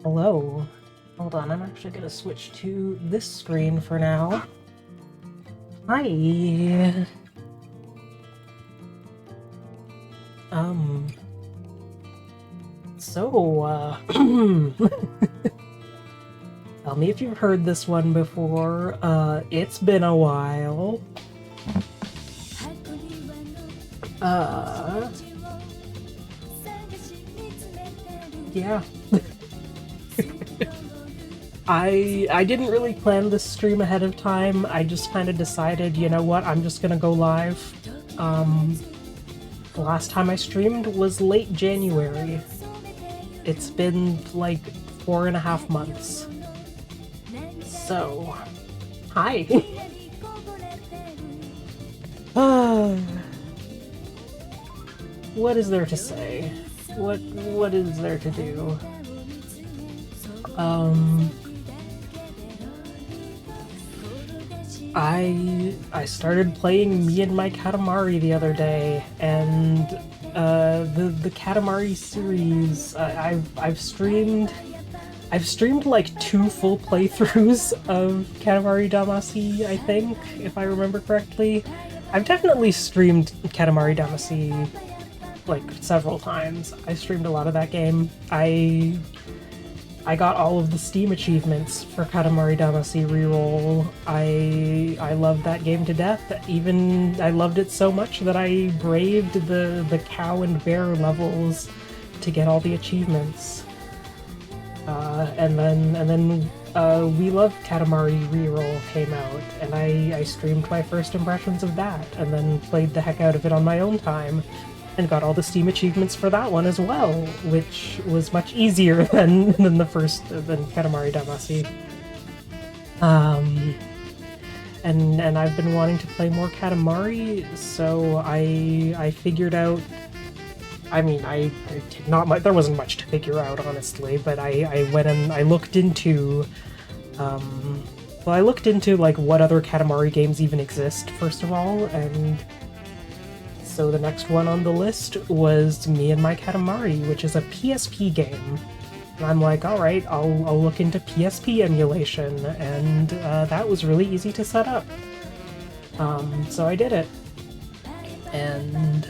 Hello. Hold on, I'm actually gonna switch to this screen for now. Hi. Tell me if you've heard this one before. It's been a while. Yeah. I didn't really plan this stream ahead of time. I just kind of decided, you know what, I'm just gonna go live. The last time I streamed was late January. It's been like 4.5 months. So, hi. What is there to say? What is there to do? I started playing Me and My Katamari the other day, and the Katamari series, I've streamed like 2 full playthroughs of Katamari Damacy, I think, if I remember correctly. I've definitely streamed Katamari Damacy like several times. I streamed a lot of that game. I got all of the Steam achievements for Katamari Damacy Reroll. I loved that game to death. Even I loved it so much that I braved the cow and bear levels to get all the achievements. And then We Love Katamari Reroll came out, and I streamed my first impressions of that, and then played the heck out of it on my own time, and got all the Steam achievements for that one as well, which was much easier than Katamari Damacy. And I've been wanting to play more Katamari, so I figured out. I mean, I did not much. There wasn't much to figure out, honestly, but I went and I looked into. I looked into like what other Katamari games even exist first of all, and so the next one on the list was Me and My Katamari, which is a PSP game. And I'm like, all right, I'll look into PSP emulation, and that was really easy to set up. So I did it, and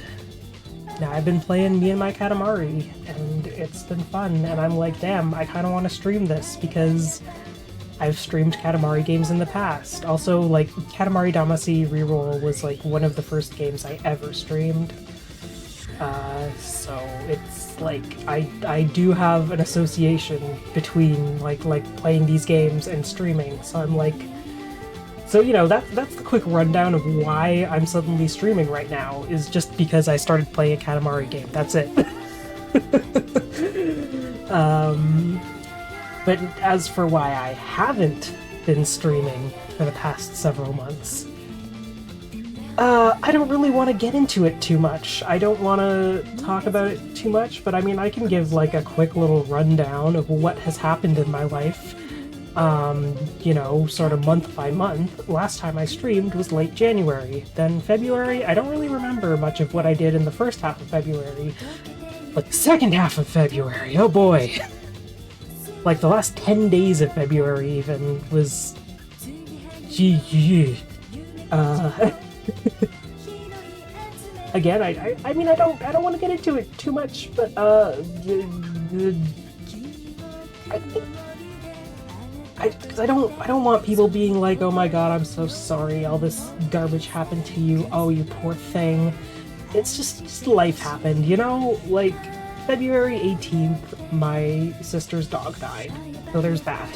now I've been playing Me and My Katamari, and it's been fun. And I'm like, damn, I kind of want to stream this because I've streamed Katamari games in the past. Also, like, Katamari Damacy Reroll was like one of the first games I ever streamed. So it's like I do have an association between like playing these games and streaming. So I'm like, so you know that's the quick rundown of why I'm suddenly streaming right now, is just because I started playing a Katamari game. That's it. But as for why I haven't been streaming for the past several months, I don't really want to get into it too much. I don't want to talk about it too much, but I mean, I can give like a quick little rundown of what has happened in my life, you know, sort of month by month. Last time I streamed was late January. Then February, I don't really remember much of what I did in the first half of February, but the second half of February, oh boy. Like the last 10 days of February even was... Again, I mean, I don't want to get into it too much, but I think because I don't want people being like, oh my god, I'm so sorry, all this garbage happened to you, oh you poor thing. It's just life happened, you know? Like, February 18th, my sister's dog died, so there's that.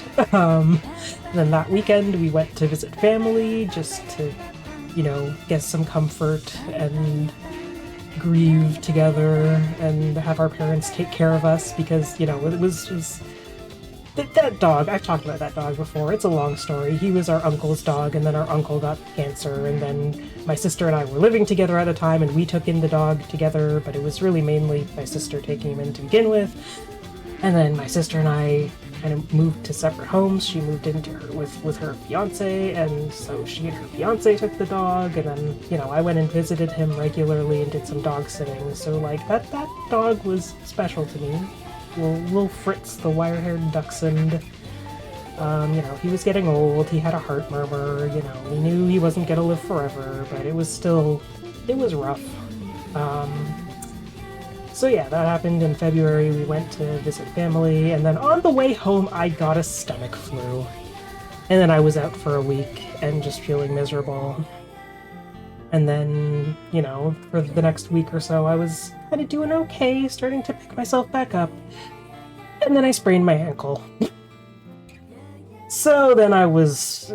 Then that weekend we went to visit family, just to, you know, get some comfort and grieve together and have our parents take care of us, because, you know, it was that dog, I've talked about that dog before, it's a long story. He was our uncle's dog, and then our uncle got cancer, and then my sister and I were living together at the time, and we took in the dog together, but it was really mainly my sister taking him in to begin with. And then my sister and I kind of moved to separate homes. She moved into her with her fiance, and so she and her fiance took the dog, and then, you know, I went and visited him regularly and did some dog sitting. So like that dog was special to me. Little Fritz, the wire-haired dachshund. You know, he was getting old, he had a heart murmur, you know, we knew he wasn't gonna live forever, but it was rough. So yeah, that happened in February. We went to visit family, and then on the way home I got a stomach flu. And then I was out for a week and just feeling miserable. And then, you know, for the next week or so I was kind of doing okay, starting to pick myself back up. And then I sprained my ankle. So then I was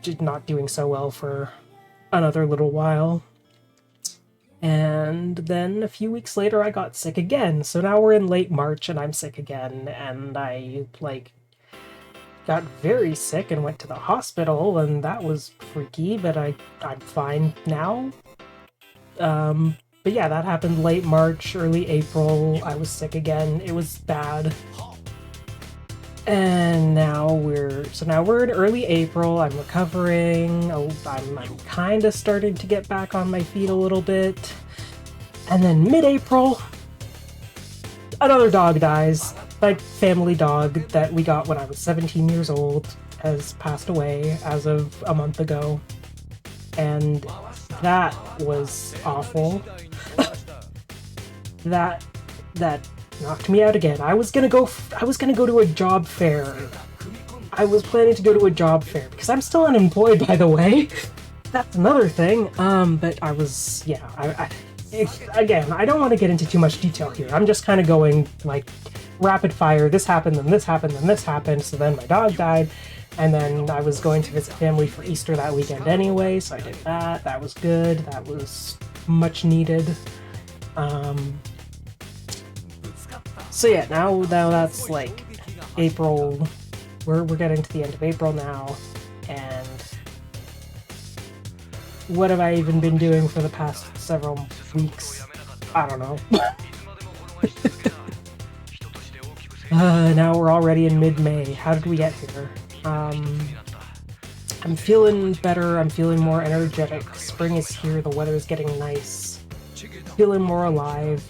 just not doing so well for another little while. And then a few weeks later I got sick again. So now we're in late March and I'm sick again, and I, like, got very sick and went to the hospital, and that was freaky, but I'm fine now. But yeah, that happened late March, early April. I was sick again. It was bad. And now we're in early April. I'm recovering. I'm kind of starting to get back on my feet a little bit. And then mid-April, another dog dies. My family dog that we got when I was 17 years old has passed away as of a month ago. And that was awful. that knocked me out again. I was gonna go to a job fair. I was planning to go to a job fair because I'm still unemployed, by the way. That's another thing. But I was, yeah, again, I don't want to get into too much detail here. I'm just kind of going like rapid fire. This happened, then this happened, then this happened. So then my dog died, and then I was going to visit family for Easter that weekend anyway. So I did that. That was good. That was much needed. So yeah, now that's like April. We're getting to the end of April now, and what have I even been doing for the past several weeks? I don't know. Now we're already in mid-May. How did we get here? I'm feeling better. I'm feeling more energetic. Spring is here. The weather is getting nice. Feeling more alive.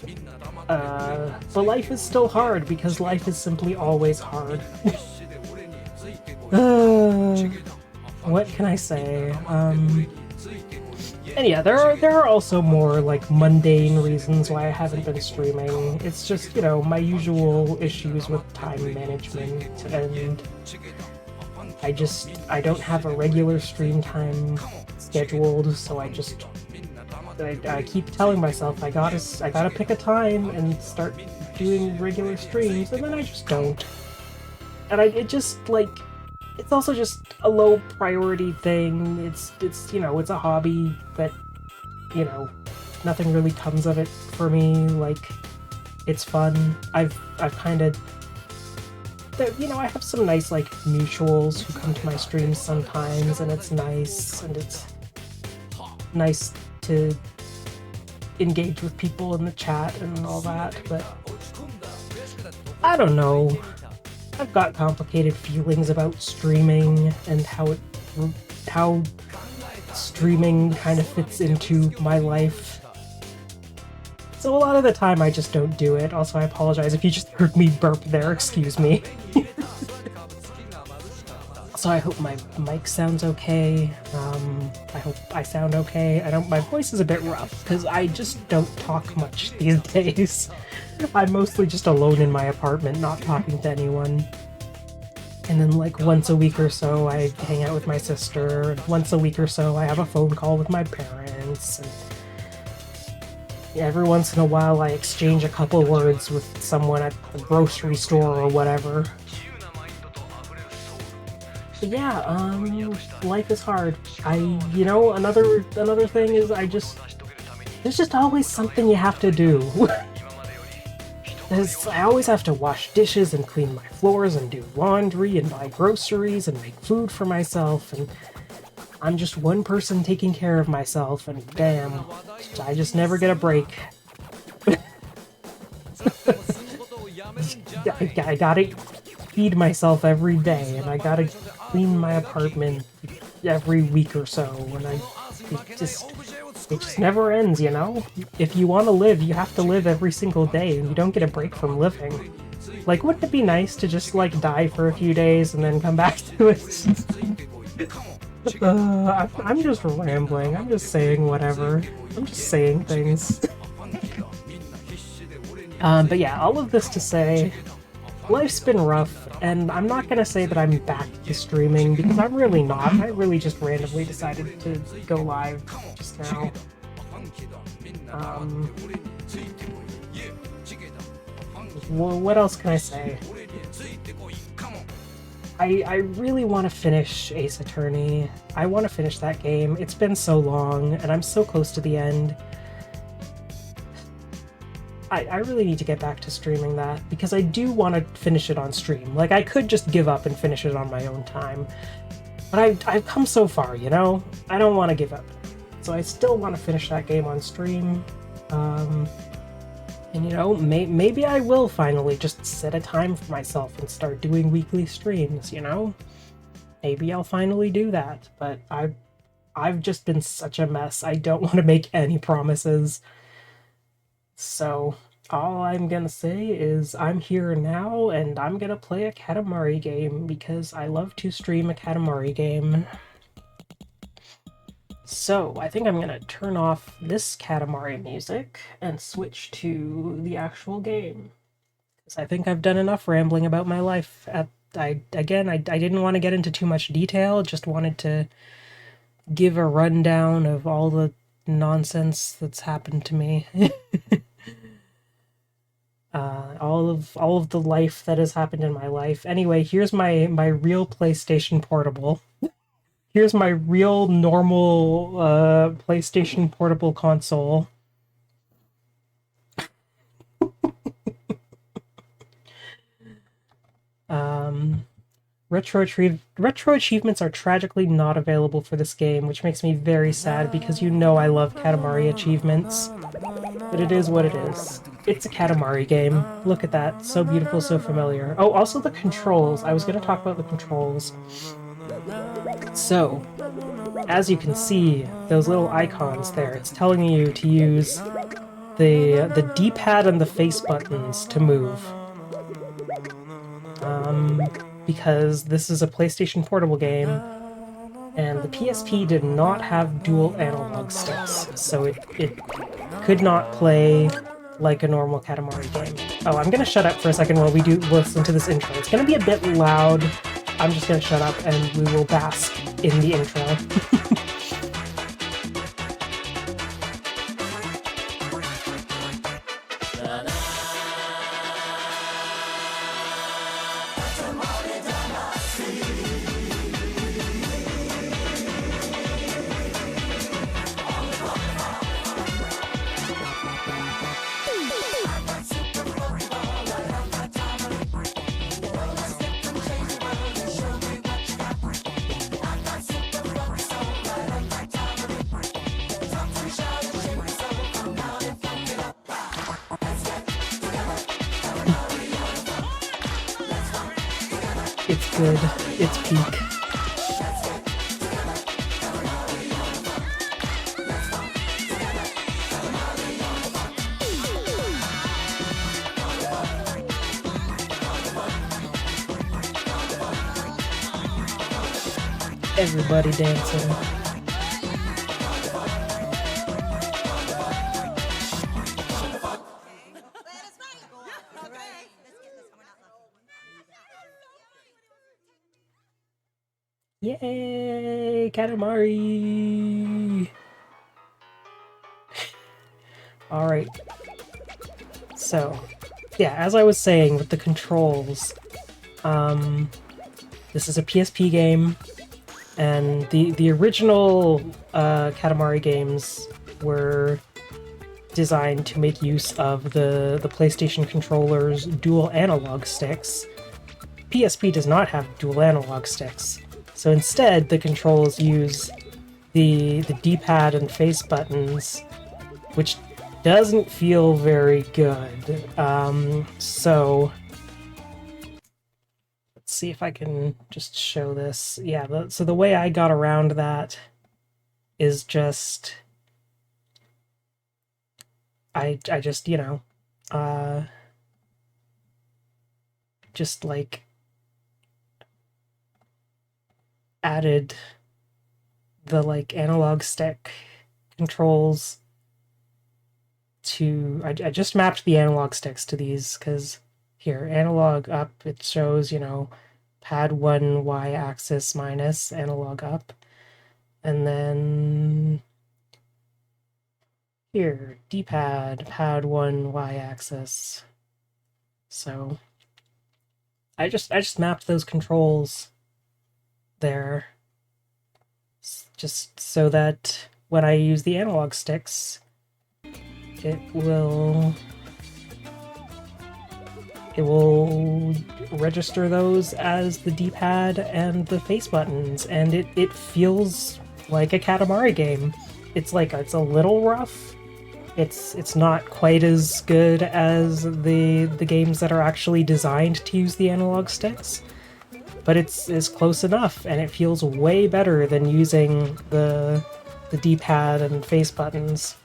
But life is still hard because life is simply always hard. What can I say? And yeah, there are also more like mundane reasons why I haven't been streaming. It's just, you know, my usual issues with time management, and I don't have a regular stream time scheduled, so I just I keep telling myself I gotta pick a time and start doing regular streams, and then I just don't. And it just, like, it's also just a low priority thing. It's you know, it's a hobby that, you know, nothing really comes of it for me. Like, it's fun. I've kind of, you know, I have some nice, like, mutuals who come to my streams sometimes, and it's nice to engage with people in the chat and all that, but I don't know. I've got complicated feelings about streaming and how streaming kind of fits into my life. So a lot of the time I just don't do it. Also, I apologize if you just heard me burp there, excuse me. So I hope my mic sounds okay. I hope I sound okay. My voice is a bit rough because I just don't talk much these days. I'm mostly just alone in my apartment, not talking to anyone. And then, like, once a week or so I hang out with my sister, and once a week or so I have a phone call with my parents, and every once in a while I exchange a couple words with someone at the grocery store or whatever. But yeah, life is hard. You know, another thing is there's just always something you have to do. I always have to wash dishes and clean my floors and do laundry and buy groceries and make food for myself, and I'm just one person taking care of myself, and damn, I just never get a break. I gotta feed myself every day, and I gotta clean my apartment every week or so, and it just never ends, you know? If you want to live, you have to live every single day, and you don't get a break from living. Like, wouldn't it be nice to just, like, die for a few days and then come back to it? I'm just rambling. I'm just saying whatever. I'm just saying things. But yeah, all of this to say, life's been rough, and I'm not gonna say that I'm back to streaming, because I'm really not. I really just randomly decided to go live just now. What else can I say? I really want to finish Ace Attorney. I want to finish that game. It's been so long, and I'm so close to the end. I really need to get back to streaming that, because I do want to finish it on stream. Like, I could just give up and finish it on my own time, but I've come so far, you know? I don't want to give up. So I still want to finish that game on stream. And, you know, maybe I will finally just set a time for myself and start doing weekly streams, you know? Maybe I'll finally do that, but I've just been such a mess. I don't want to make any promises. So, all I'm gonna say is I'm here now, and I'm gonna play a Katamari game, because I love to stream a Katamari game. So, I think I'm gonna turn off this Katamari music and switch to the actual game. Because I think I've done enough rambling about my life. I didn't want to get into too much detail, just wanted to give a rundown of all the nonsense that's happened to me. All of the life that has happened in my life. Anyway, here's my real PlayStation Portable. Here's my real normal PlayStation Portable console. Retro achievements are tragically not available for this game, which makes me very sad, because you know I love Katamari achievements. But it is what it is. It's a Katamari game. Look at that. So beautiful, so familiar. Oh, also the controls. I was going to talk about the controls. So, as you can see, those little icons there, it's telling you to use the D-pad and the face buttons to move. Because this is a PlayStation Portable game, and the PSP did not have dual analog sticks, so it could not play like a normal Katamari game. Oh, I'm gonna shut up for a second while we do listen to this intro. It's gonna be a bit loud. I'm just gonna shut up and we will bask in the intro. it's good. It's peak. Everybody dancing. Yay! Katamari! Alright. So, yeah, as I was saying with the controls, this is a PSP game, and the original Katamari games were designed to make use of the PlayStation controller's dual analog sticks. PSP does not have dual analog sticks, so instead the controls use the D-pad and face buttons, which doesn't feel very good. So let's see if I can just show this. Yeah, so the way I got around that is just I just, you know, just like added the like analog stick controls to I just mapped the analog sticks to these, because here, analog up, it shows, you know, pad 1 y-axis minus analog up, and then here, D-pad, pad 1 y-axis. So I just mapped those controls there just so that when I use the analog sticks, it will register those as the D-pad and the face buttons, and it feels like a Katamari game. It's like it's a little rough. It's not quite as good as the games that are actually designed to use the analog sticks, but it's close enough, and it feels way better than using the D-pad and face buttons.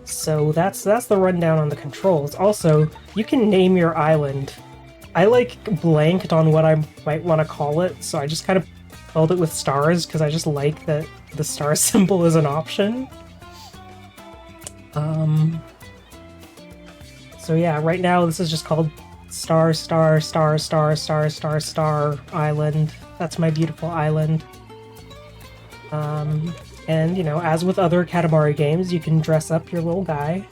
So that's the rundown on the controls. Also, you can name your island. I like blanked on what I might want to call it, so I just kind of called it with stars because I just like that the star symbol is an option. So yeah, right now this is just called Star Star Star Star Star Star Star Island. That's my beautiful island. And, you know, as with other Katamari games, you can dress up your little guy.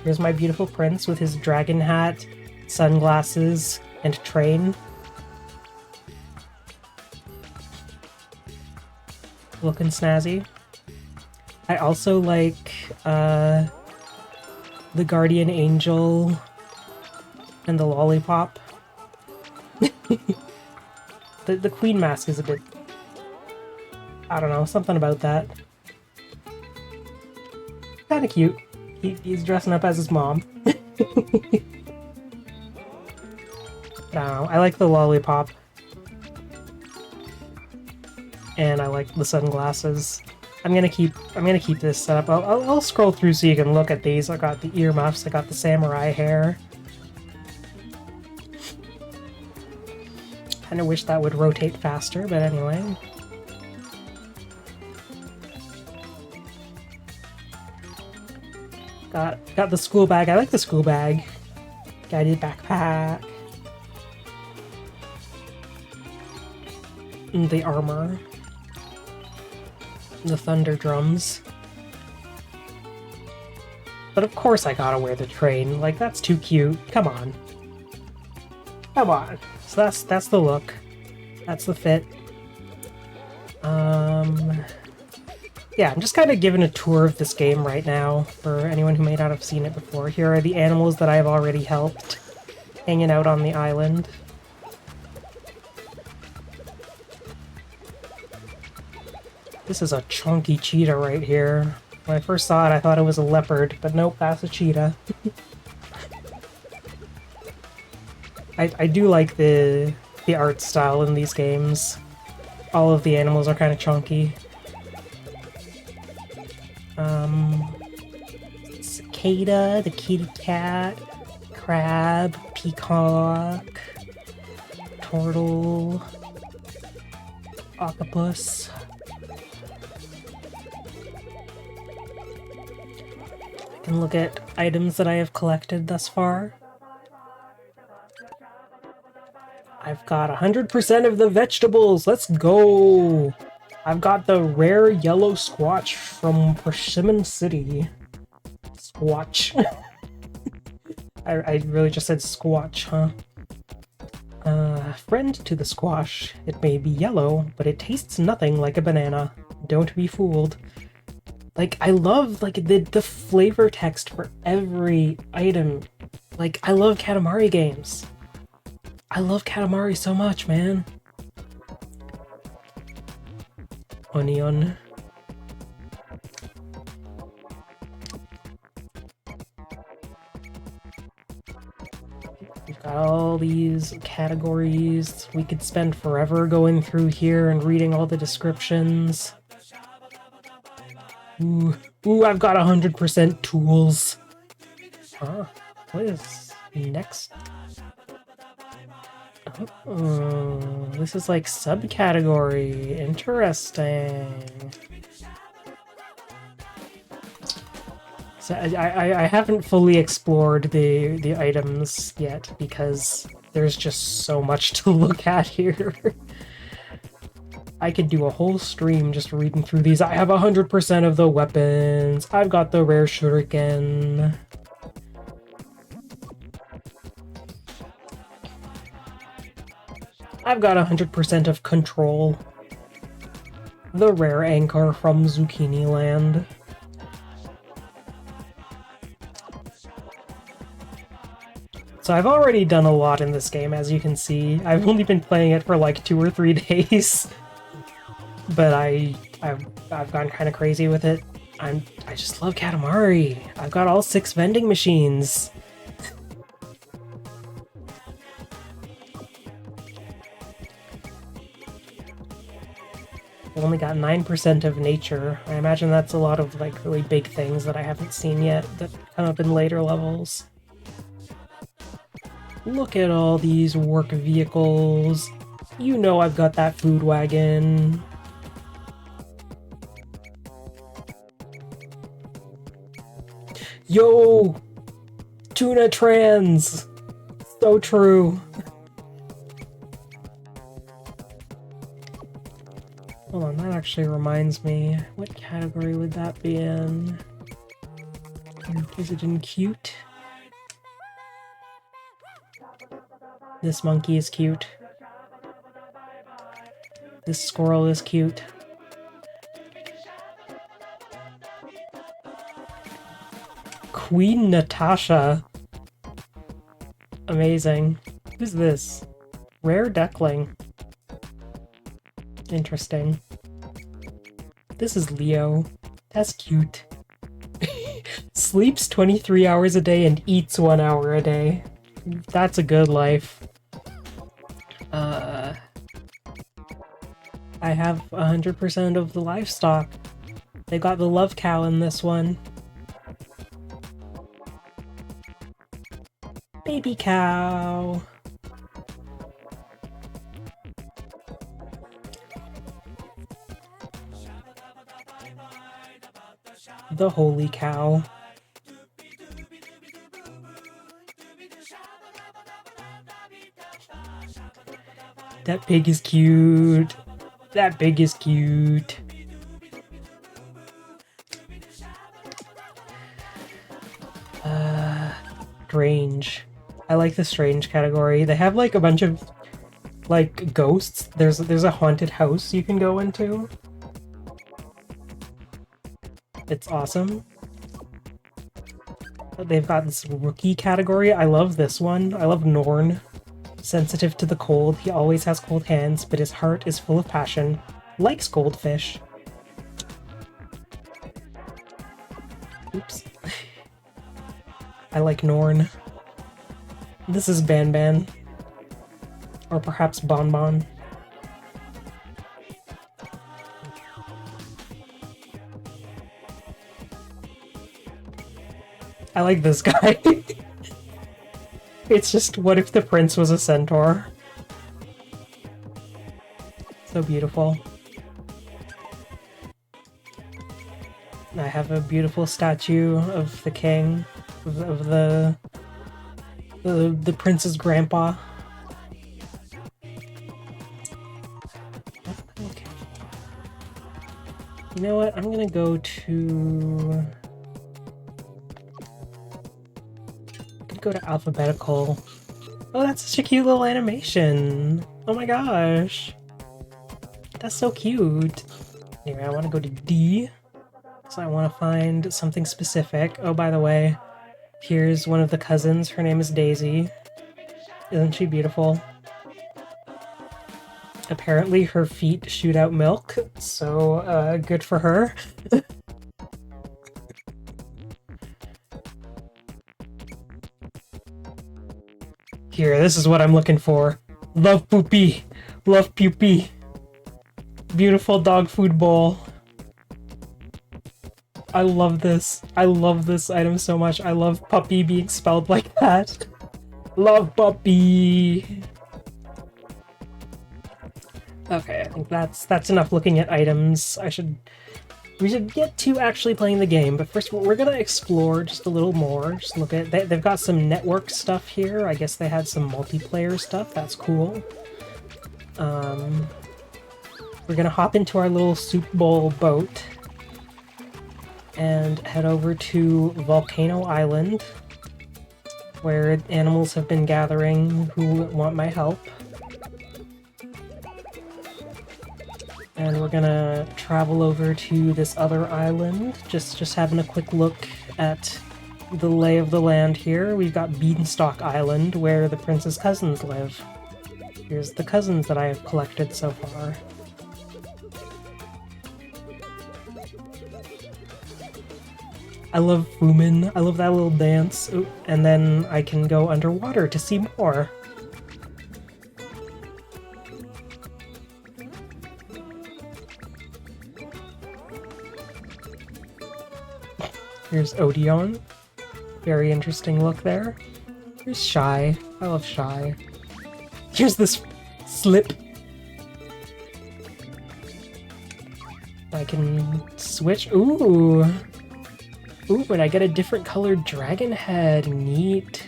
Here's my beautiful prince with his dragon hat, sunglasses, and train. Looking snazzy. I also like, the guardian angel and the lollipop. The queen mask is a bit... I don't know, something about that. Kind of cute. He's dressing up as his mom. I don't know, I like the lollipop. And I like the sunglasses. I'm gonna keep this set up. I'll scroll through so you can look at these. I got the earmuffs, I got the samurai hair. Kinda wish that would rotate faster, but anyway. Got the school bag. I like the school bag. Guided backpack. And the armor. And the thunder drums. But of course I gotta wear the train. Like, that's too cute. Come on. Come on. So that's the look. That's the fit. Yeah, I'm just kind of giving a tour of this game right now for anyone who may not have seen it before. Here are the animals that I've already helped, hanging out on the island. This is a chunky cheetah right here. When I first saw it, I thought it was a leopard, but nope, that's a cheetah. I do like the the art style in these games. All of the animals are kind of chunky. Cicada, the kitty cat, crab, peacock, turtle, octopus. I can look at items that I have collected thus far. I've got 100% of the vegetables! Let's go! I've got the rare yellow squash from Persimmon City. Squatch. I really just said squatch, huh? Friend to the squash. It may be yellow, but it tastes nothing like a banana. Don't be fooled. Like, I love, like, the flavor text for every item. Like, I love Katamari games. I love Katamari so much, man. Onion. We've got all these categories. We could spend forever going through here and reading all the descriptions. Ooh, I've got 100% tools. Huh? What is next? Oh, this is like subcategory. Interesting. So I haven't fully explored the items yet because there's just so much to look at here. I could do a whole stream just reading through these. I have 100% of the weapons. I've got the rare shuriken. I've got 100% of control. The rare anchor from Zucchini Land. So I've already done a lot in this game, as you can see. I've only been playing it for like 2 or 3 days. But I've gone kind of crazy with it. I just love Katamari. I've got all 6 vending machines. I've only got 9% of nature. I imagine that's a lot of like really big things that I haven't seen yet that come up in later levels. Look at all these work vehicles. You know I've got that food wagon. Yo! Tuna trans! So true. Hold on, that actually reminds me. What category would that be in? Is it in cute? This monkey is cute. This squirrel is cute. Queen Natasha. Amazing. Who's this? Rare duckling. Interesting. This is Leo. That's cute. Sleeps 23 hours a day and eats 1 hour a day. That's a good life. I have 100% of the livestock. They got the love cow in this one. Baby cow. The holy cow. That pig is cute. That pig is cute. Strange. I like the strange category. They have like a bunch of like ghosts. There's a haunted house you can go into. It's awesome. They've got this rookie category. I love this one. I love Norn. Sensitive to the cold. He always has cold hands, but his heart is full of passion. Likes goldfish. Oops. I like Norn. This is Ban Ban. Or perhaps Bonbon. I like this guy. It's just, what if the prince was a centaur? So beautiful. I have a beautiful statue of the king, of the prince's grandpa. Okay. You know what? I'm gonna go to... alphabetical. Oh, that's such a cute little animation. Oh my gosh. That's so cute. Anyway, I want to go to D. So I want to find something specific. Oh, by the way, here's one of the cousins. Her name is Daisy. Isn't she beautiful? Apparently her feet shoot out milk, so good for her. Here, this is what I'm looking for. Love Poopy. Love Poopy. Beautiful dog food bowl. I love this. I love this item so much. I love puppy being spelled like that. Love puppy. Okay, I think that's enough looking at items. We should get to actually playing the game, but first we're gonna explore just a little more. Just look at they've got some network stuff here. I guess they had some multiplayer stuff. That's cool. We're gonna hop into our little soup bowl boat and head over to Volcano Island, where animals have been gathering who want my help. And we're gonna travel over to this other island, just having a quick look at the lay of the land here. We've got Beanstalk Island, where the prince's cousins live. Here's the cousins that I have collected so far. I love Fumin. I love that little dance. Ooh, and then I can go underwater to see more. Here's Odeon. Very interesting look there. Here's Shy. I love Shy. Here's this Slip. I can switch. Ooh! Ooh, and I get a different colored dragon head. Neat.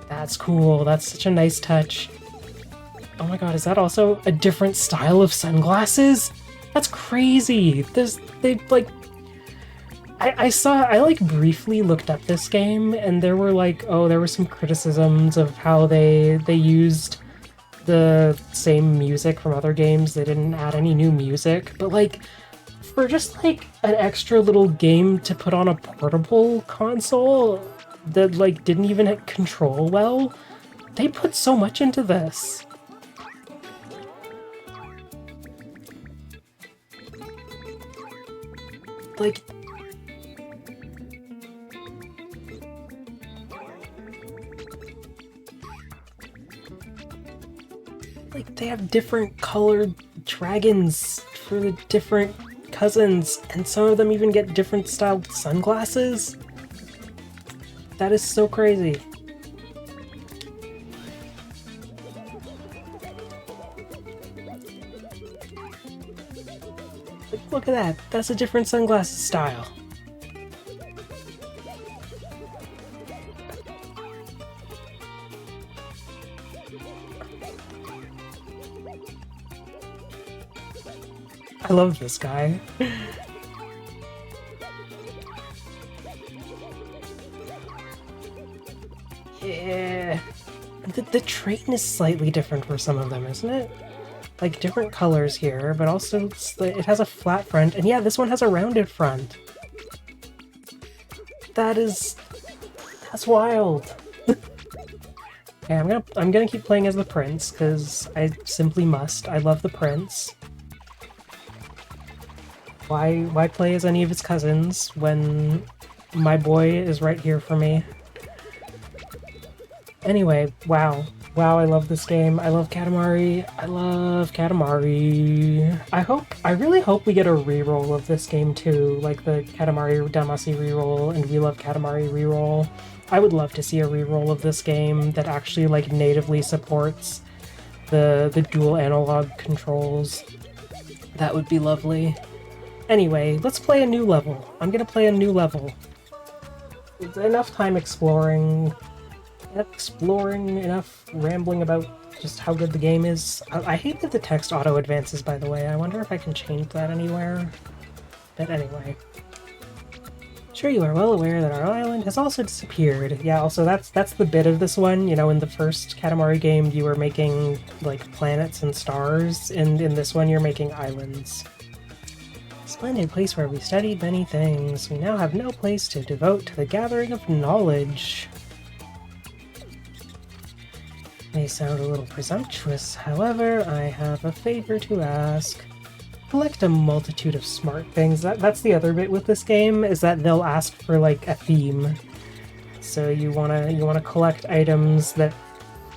That's cool. That's such a nice touch. Oh my god, is that also a different style of sunglasses? That's crazy! I like briefly looked up this game, and there were some criticisms of how they used the same music from other games. They didn't add any new music, but like, for just like an extra little game to put on a portable console that like didn't even control well, they put so much into this. Like, they have different colored dragons for the different cousins, and some of them even get different styled sunglasses. That is so crazy. Look at that. That's a different sunglasses style. I love this guy. Yeah. The train is slightly different for some of them, isn't it? Like, different colors here, but also it has a flat front, and yeah, this one has a rounded front. That's wild. Okay, I'm gonna keep playing as the prince, because I simply must. I love the prince. Why play as any of his cousins when my boy is right here for me? Anyway, wow. Wow, I love this game. I love Katamari. I love Katamari. I really hope we get a reroll of this game too, like the Katamari Damacy reroll and We Love Katamari reroll. I would love to see a reroll of this game that actually like natively supports the dual analog controls. That would be lovely. Anyway, let's play a new level. I'm gonna play a new level. It's enough time exploring, enough rambling about just how good the game is. I hate that the text auto-advances, by the way. I wonder if I can change that anywhere. But anyway. Sure, you are well aware that our island has also disappeared. Yeah, also that's the bit of this one. You know, in the first Katamari game, you were making, like, planets and stars, and in this one, you're making islands. Splendid place where we studied many things. We now have no place to devote to the gathering of knowledge. May sound a little presumptuous, however, I have a favor to ask. Collect a multitude of smart things. That's the other bit with this game, is that they'll ask for like a theme. So you wanna collect items that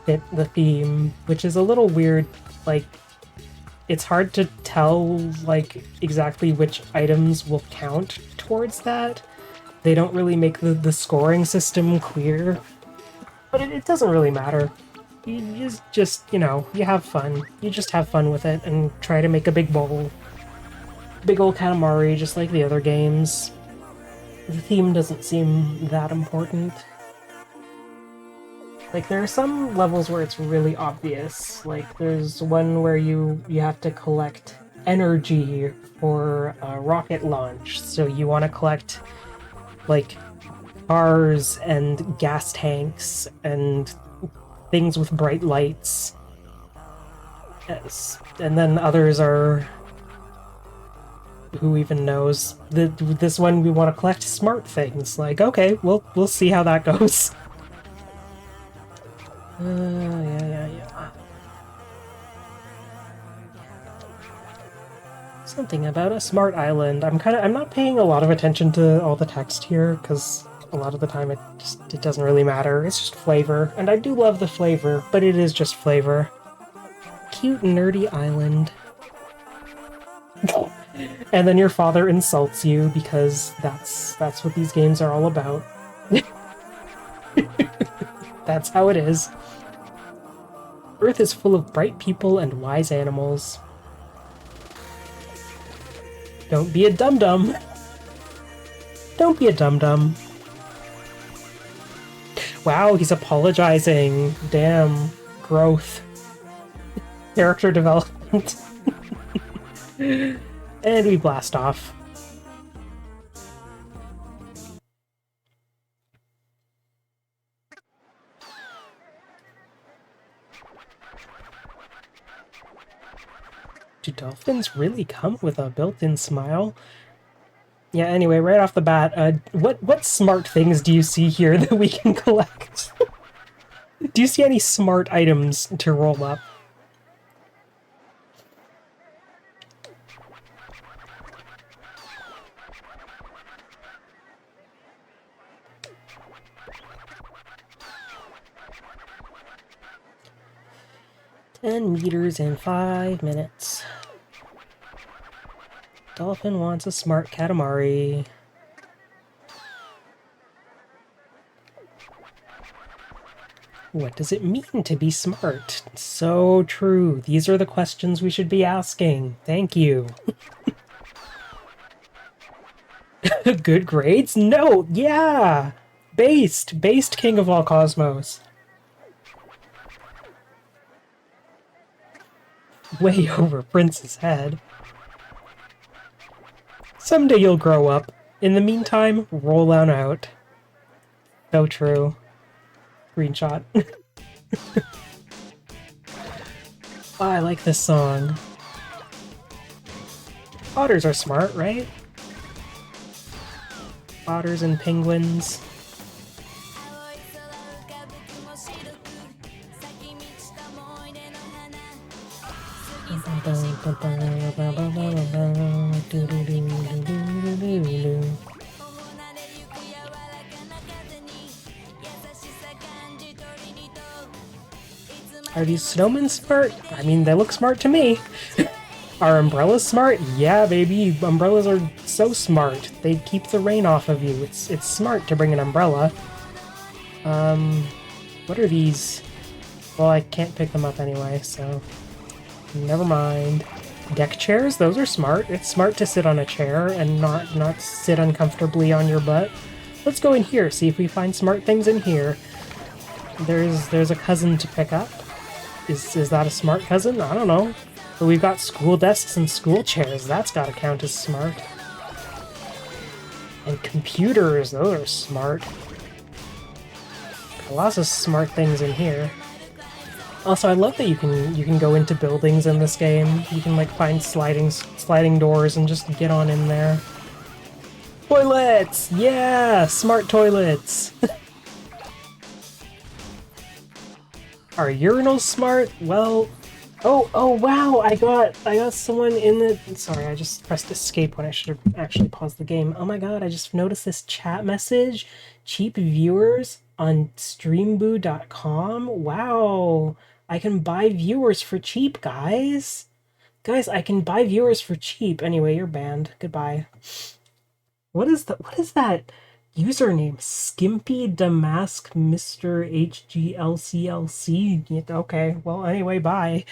fit the theme, which is a little weird. Like, it's hard to tell like exactly which items will count towards that. They don't really make the scoring system clear, but it doesn't really matter. You just, you know, you have fun. You just have fun with it and try to make a big bowl. Big ol' Katamari, just like the other games. The theme doesn't seem that important. Like, there are some levels where it's really obvious. Like, there's one where you have to collect energy for a rocket launch. So you want to collect, like, cars and gas tanks and things with bright lights. Yes. And then others are... who even knows? This one we want to collect smart things. Like, okay, we'll see how that goes. Yeah. Something about a smart island. I'm not paying a lot of attention to all the text here, because a lot of the time it doesn't really matter. It's just flavor, and I do love the flavor, but it is just flavor. Cute, nerdy island. And then your father insults you, because that's what these games are all about. That's how it is. Earth is full of bright people and wise animals. Don't be a dum-dum. Don't be a dum-dum. Wow, he's apologizing. Damn. Growth. Character development. And we blast off. Do dolphins really come with a built-in smile? Yeah, anyway, right off the bat, what smart things do you see here that we can collect? Do you see any smart items to roll up? "10 meters in 5 minutes. Dolphin wants a smart Katamari. What does it mean to be smart? So true. These are the questions we should be asking. Thank you. Good grades? No, yeah! Based king of all cosmos. Way over Prince's head. Someday you'll grow up. In the meantime, roll on out. So true. Screenshot. Oh, I like this song. Otters are smart, right? Otters and penguins. Are these snowmen smart? I mean, they look smart to me. Are umbrellas smart? Yeah, baby. Umbrellas are so smart. They keep the rain off of you. It's smart to bring an umbrella. What are these? Well, I can't pick them up anyway, so never mind. Deck chairs? Those are smart. It's smart to sit on a chair and not sit uncomfortably on your butt. Let's go in here, see if we find smart things in here. There's a cousin to pick up. Is that a smart cousin? I don't know. But we've got school desks and school chairs. That's gotta count as smart. And computers, those are smart. Lots of smart things in here. Also, I love that you can go into buildings in this game. You can like find sliding doors and just get on in there. Toilets! Yeah! Smart toilets! Are urinals smart? Well... Oh wow! I got someone in the... Sorry, I just pressed escape when I should have actually paused the game. Oh my god, I just noticed this chat message. Cheap viewers on streamboo.com? Wow! I can buy viewers for cheap, guys! Guys, I can buy viewers for cheap. Anyway, you're banned. Goodbye. What is that username? Skimpy Damask Mr. HGLCLC? Okay, well, anyway, bye.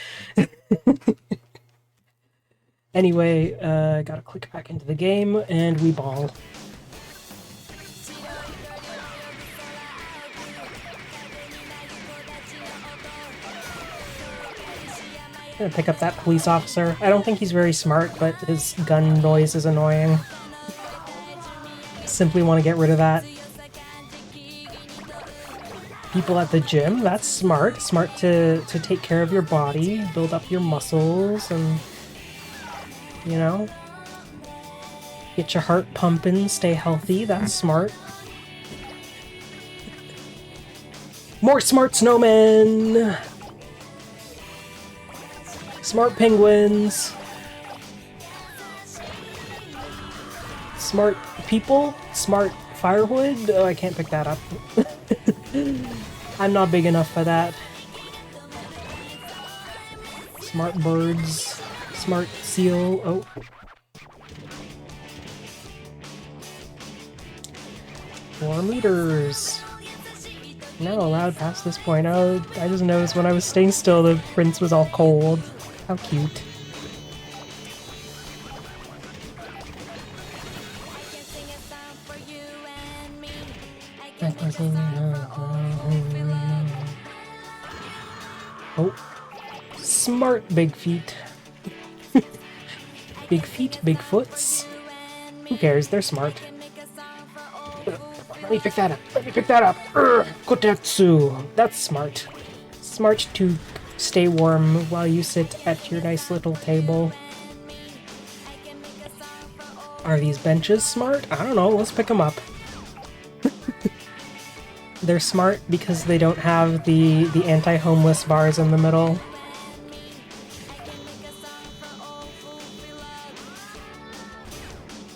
Anyway, gotta click back into the game, and we ball. I'm gonna pick up that police officer. I don't think he's very smart, but his gun noise is annoying. Simply want to get rid of that. People at the gym, that's smart. Smart to take care of your body, build up your muscles, and, you know, get your heart pumping, stay healthy. That's smart. More smart snowmen! Smart penguins! Smart people? Smart firewood? Oh, I can't pick that up. I'm not big enough for that. Smart birds. Smart seal. Oh. 4 meters. Not allowed past this point. Oh, I just noticed when I was staying still, the prince was all cold. How cute. Oh. Smart big feet. Big feet, big foots. Who cares? They're smart. Let me pick that up. Let me pick that up. Kotetsu. That's smart. Smart to stay warm while you sit at your nice little table. Are these benches smart? I don't know. Let's pick them up. They're smart because they don't have the anti-homeless bars in the middle.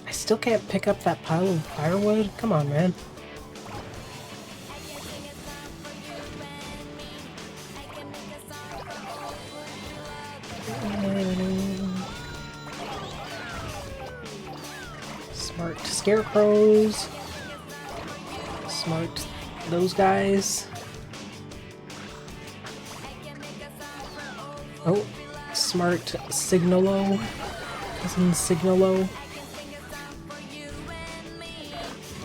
I still can't pick up that pile of firewood? Come on, man. Smart scarecrows. Smart those guys. Oh, smart Signalo. Cousin Signalo.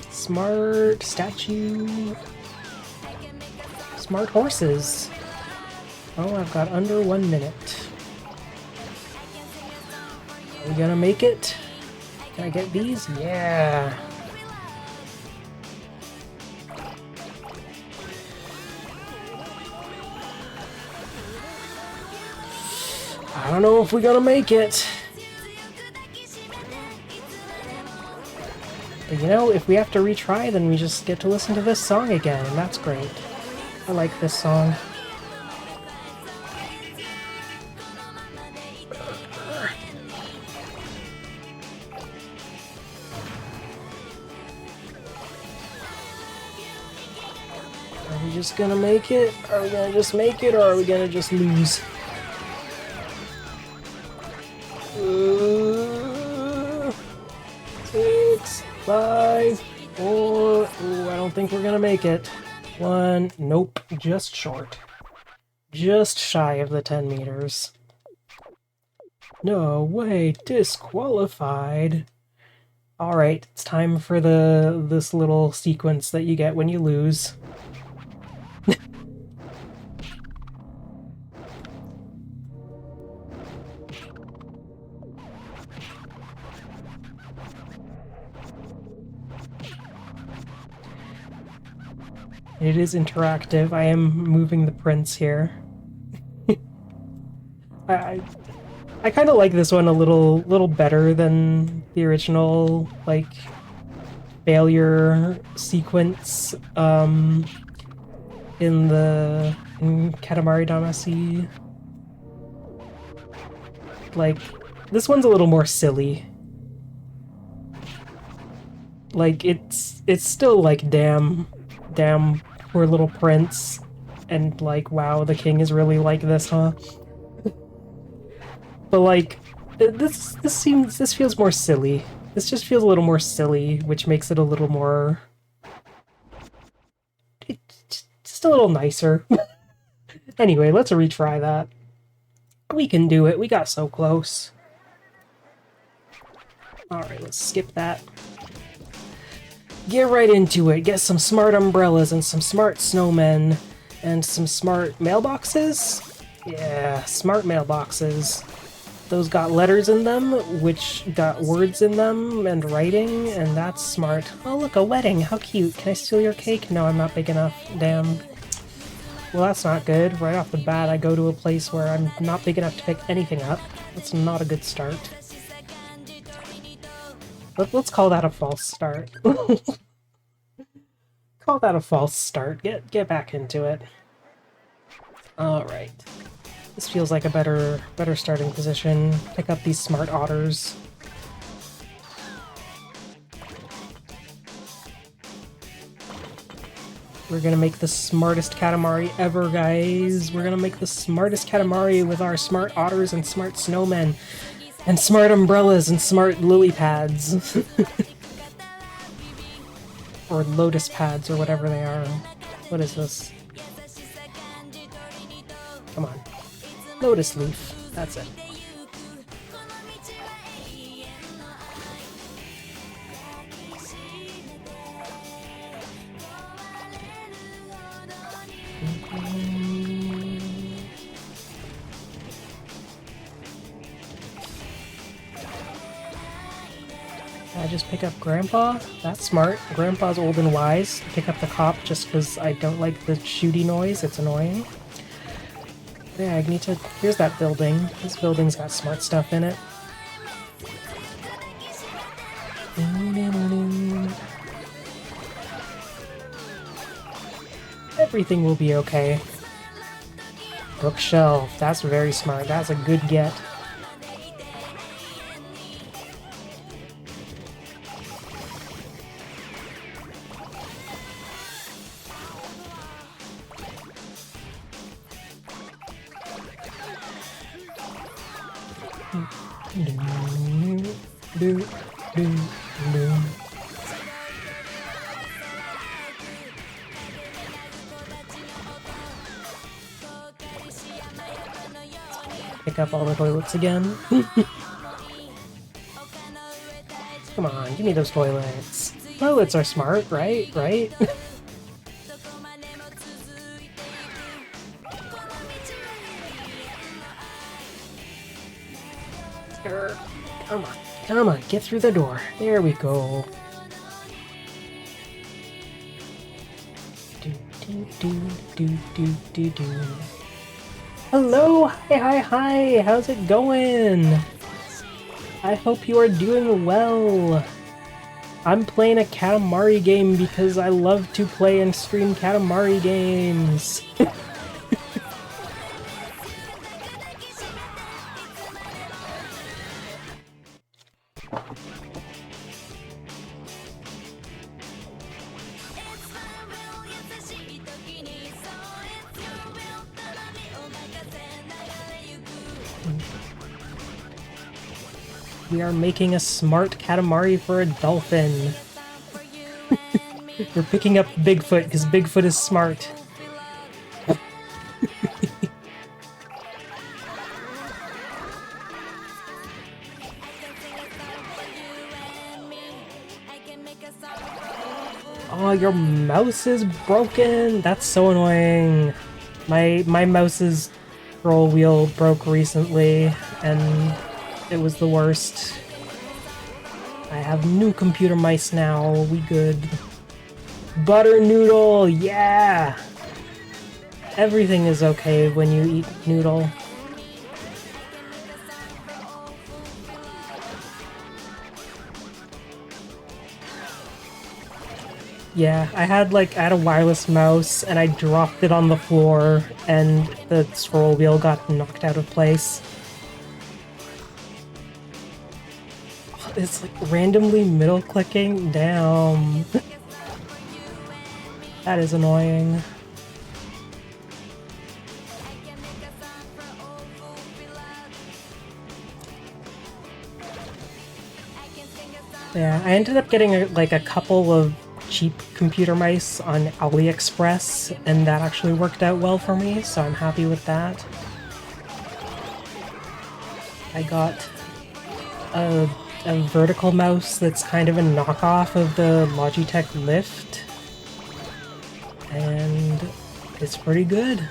Smart statue. Smart horses. Oh, I've got under 1 minute. Are we gonna make it? Can I get these? Yeah. I don't know if we're gonna make it. But you know, if we have to retry, then we just get to listen to this song again, and that's great. I like this song. just gonna make it? Are we gonna just make it, or are we gonna just lose? 6, 5, 4. Ooh, I don't think we're gonna make it. 1. Nope, just short. Just shy of the 10 meters. No way, disqualified. Alright, it's time for this little sequence that you get when you lose. It is interactive. I am moving the prints here. I kind of like this one a little better than the original, like, failure sequence in Katamari Damacy. Like, this one's a little more silly. Like, it's still like, damn, poor little prince, and like, wow, the king is really like this, huh? But like, this feels more silly. This just feels a little more silly, which makes it a little more... just a little nicer. Anyway, let's retry that. We can do it, we got so close. Alright, let's skip that. Get right into it, get some smart umbrellas and some smart snowmen and some smart mailboxes? Yeah, smart mailboxes. Those got letters in them, which got words in them, and writing, and that's smart. Oh look, a wedding! How cute! Can I steal your cake? No, I'm not big enough. Damn. Well, that's not good. Right off the bat, I go to a place where I'm not big enough to pick anything up. That's not a good start. Let's call that a false start. Call that a false start. Get back into it. Alright. This feels like a better starting position. Pick up these smart otters. We're gonna make the smartest Katamari ever, guys. We're gonna make the smartest Katamari with our smart otters and smart snowmen. And smart umbrellas and smart lily pads. Or lotus pads, or whatever they are. What is this? Come on. Lotus leaf. That's it. I just pick up Grandpa? That's smart. Grandpa's old and wise. Pick up the cop just because I don't like the shooty noise. It's annoying. Yeah, I need to... Here's that building. This building's got smart stuff in it. Everything will be okay. Bookshelf. That's very smart. That's a good get. Pick up all the toilets again. Come on, give me those toilets. Toilets are smart, right? Right? Come on, come on, get through the door. There we go. Hello, hi, how's it going? I hope you are doing well. I'm playing a Katamari game because I love to play and stream Katamari games. We are making a smart Katamari for a dolphin. We're picking up Bigfoot because Bigfoot is smart. Oh, your mouse is broken! That's so annoying. My mouse's scroll wheel broke recently, and it was the worst. I have new computer mice now, we good. Butter noodle, yeah! Everything is okay when you eat noodle. Yeah, I had a wireless mouse and I dropped it on the floor and the scroll wheel got knocked out of place. It's like randomly middle clicking. Damn. That is annoying. Yeah, I ended up getting a couple of cheap computer mice on AliExpress, and that actually worked out well for me, so I'm happy with that. I got a vertical mouse that's kind of a knockoff of the Logitech Lift, and it's pretty good.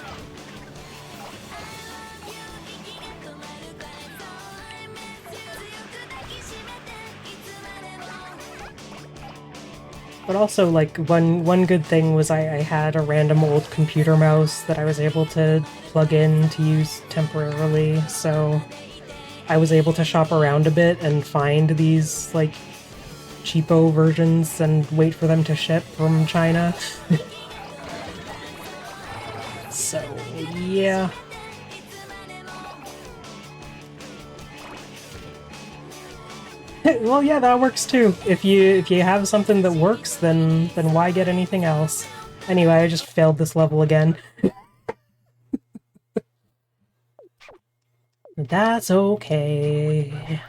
But also, like, one good thing was I had a random old computer mouse that I was able to plug in to use temporarily, so I was able to shop around a bit and find these, like, cheapo versions and wait for them to ship from China. So, yeah. Well, yeah, that works too. If you have something that works, then why get anything else? Anyway, I just failed this level again. That's okay.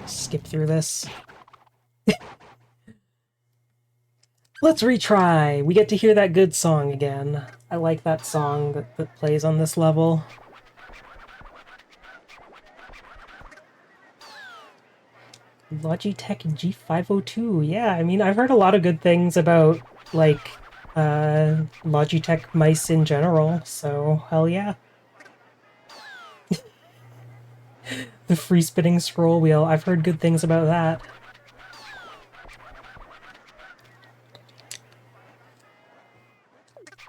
Skip through this. Let's retry! We get to hear that good song again. I like that song that plays on this level. Logitech G502, yeah, I mean, I've heard a lot of good things about, like, Logitech mice in general, so hell yeah. The free-spinning scroll wheel, I've heard good things about that.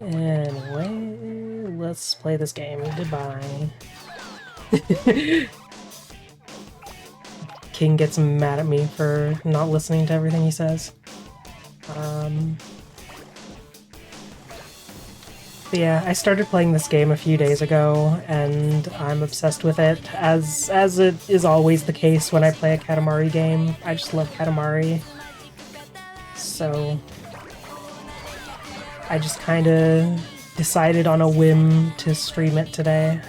Anyway, let's play this game. Goodbye. King gets mad at me for not listening to everything he says. But yeah, I started playing this game a few days ago, and I'm obsessed with it, as it is always the case when I play a Katamari game. I just love Katamari. So I just kind of decided on a whim to stream it today.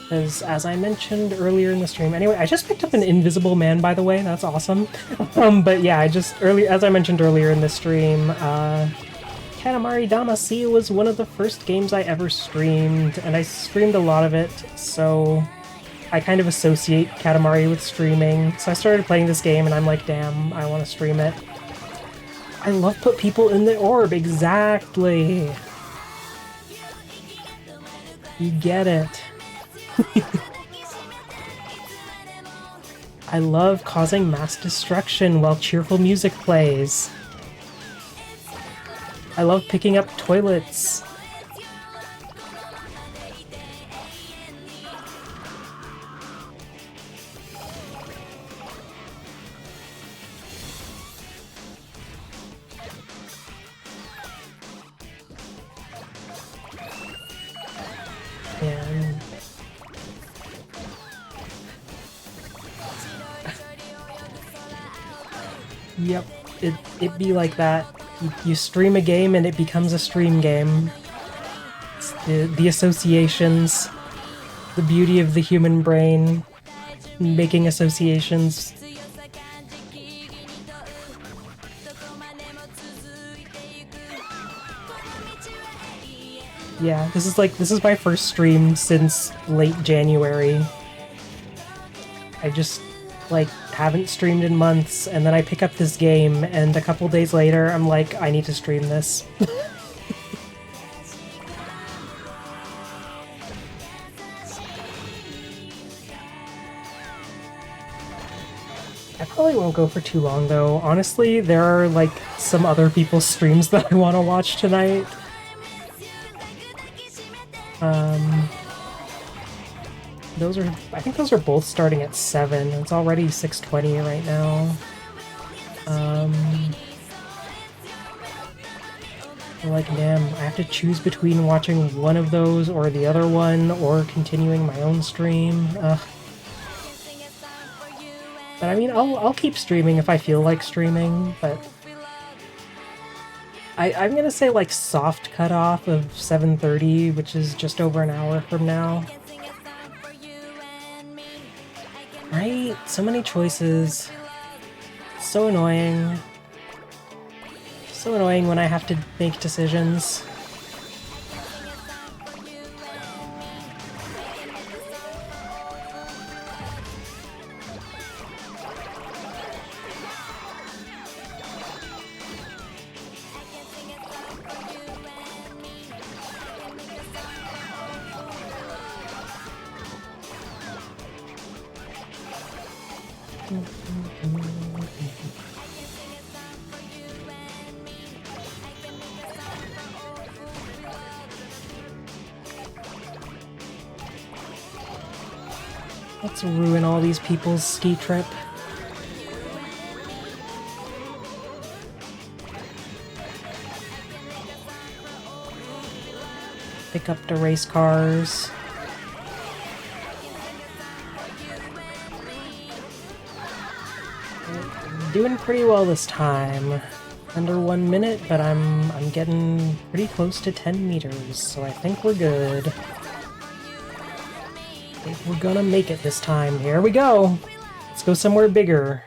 Because, as I mentioned earlier in the stream, anyway, I just picked up an Invisible Man, by the way, that's awesome. But yeah, as I mentioned earlier in the stream, Katamari Damacy was one of the first games I ever streamed, and I streamed a lot of it, so I kind of associate Katamari with streaming. So I started playing this game, and I'm like, damn, I want to stream it. I love put people in the orb, exactly! You get it. I love causing mass destruction while cheerful music plays. I love picking up toilets. Yep, it be like that. You stream a game and it becomes a stream game. It's the associations, the beauty of the human brain, making associations. Yeah, this is my first stream since late January. I just like haven't streamed in months, and then I pick up this game, and a couple days later I'm like, I need to stream this. I probably won't go for too long though. Honestly, there are like some other people's streams that I want to watch tonight. I think those are both starting at 7. It's already 6:20 right now. Like, damn, I have to choose between watching one of those or the other one, or continuing my own stream. Ugh. But I mean, I'll keep streaming if I feel like streaming, but I'm gonna say like soft cutoff of 7:30, which is just over an hour from now. Right? So many choices. So annoying. So annoying when I have to make decisions. Let's ruin all these people's ski trip. Pick up the race cars. Doing pretty well this time. Under 1 minute, but I'm getting pretty close to 10 meters, so I think we're good. I think we're gonna make it this time. Here we go! Let's go somewhere bigger.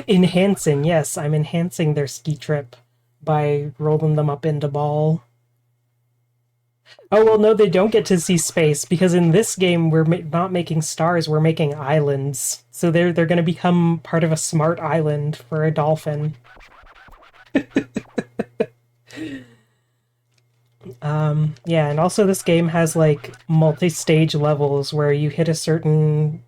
Enhancing, yes, I'm enhancing their ski trip by rolling them up into ball. Oh, well, no, they don't get to see space, because in this game we're not making stars, we're making islands. So they're gonna become part of a smart island for a dolphin. Yeah, and also this game has, like, multi-stage levels where you hit a certain...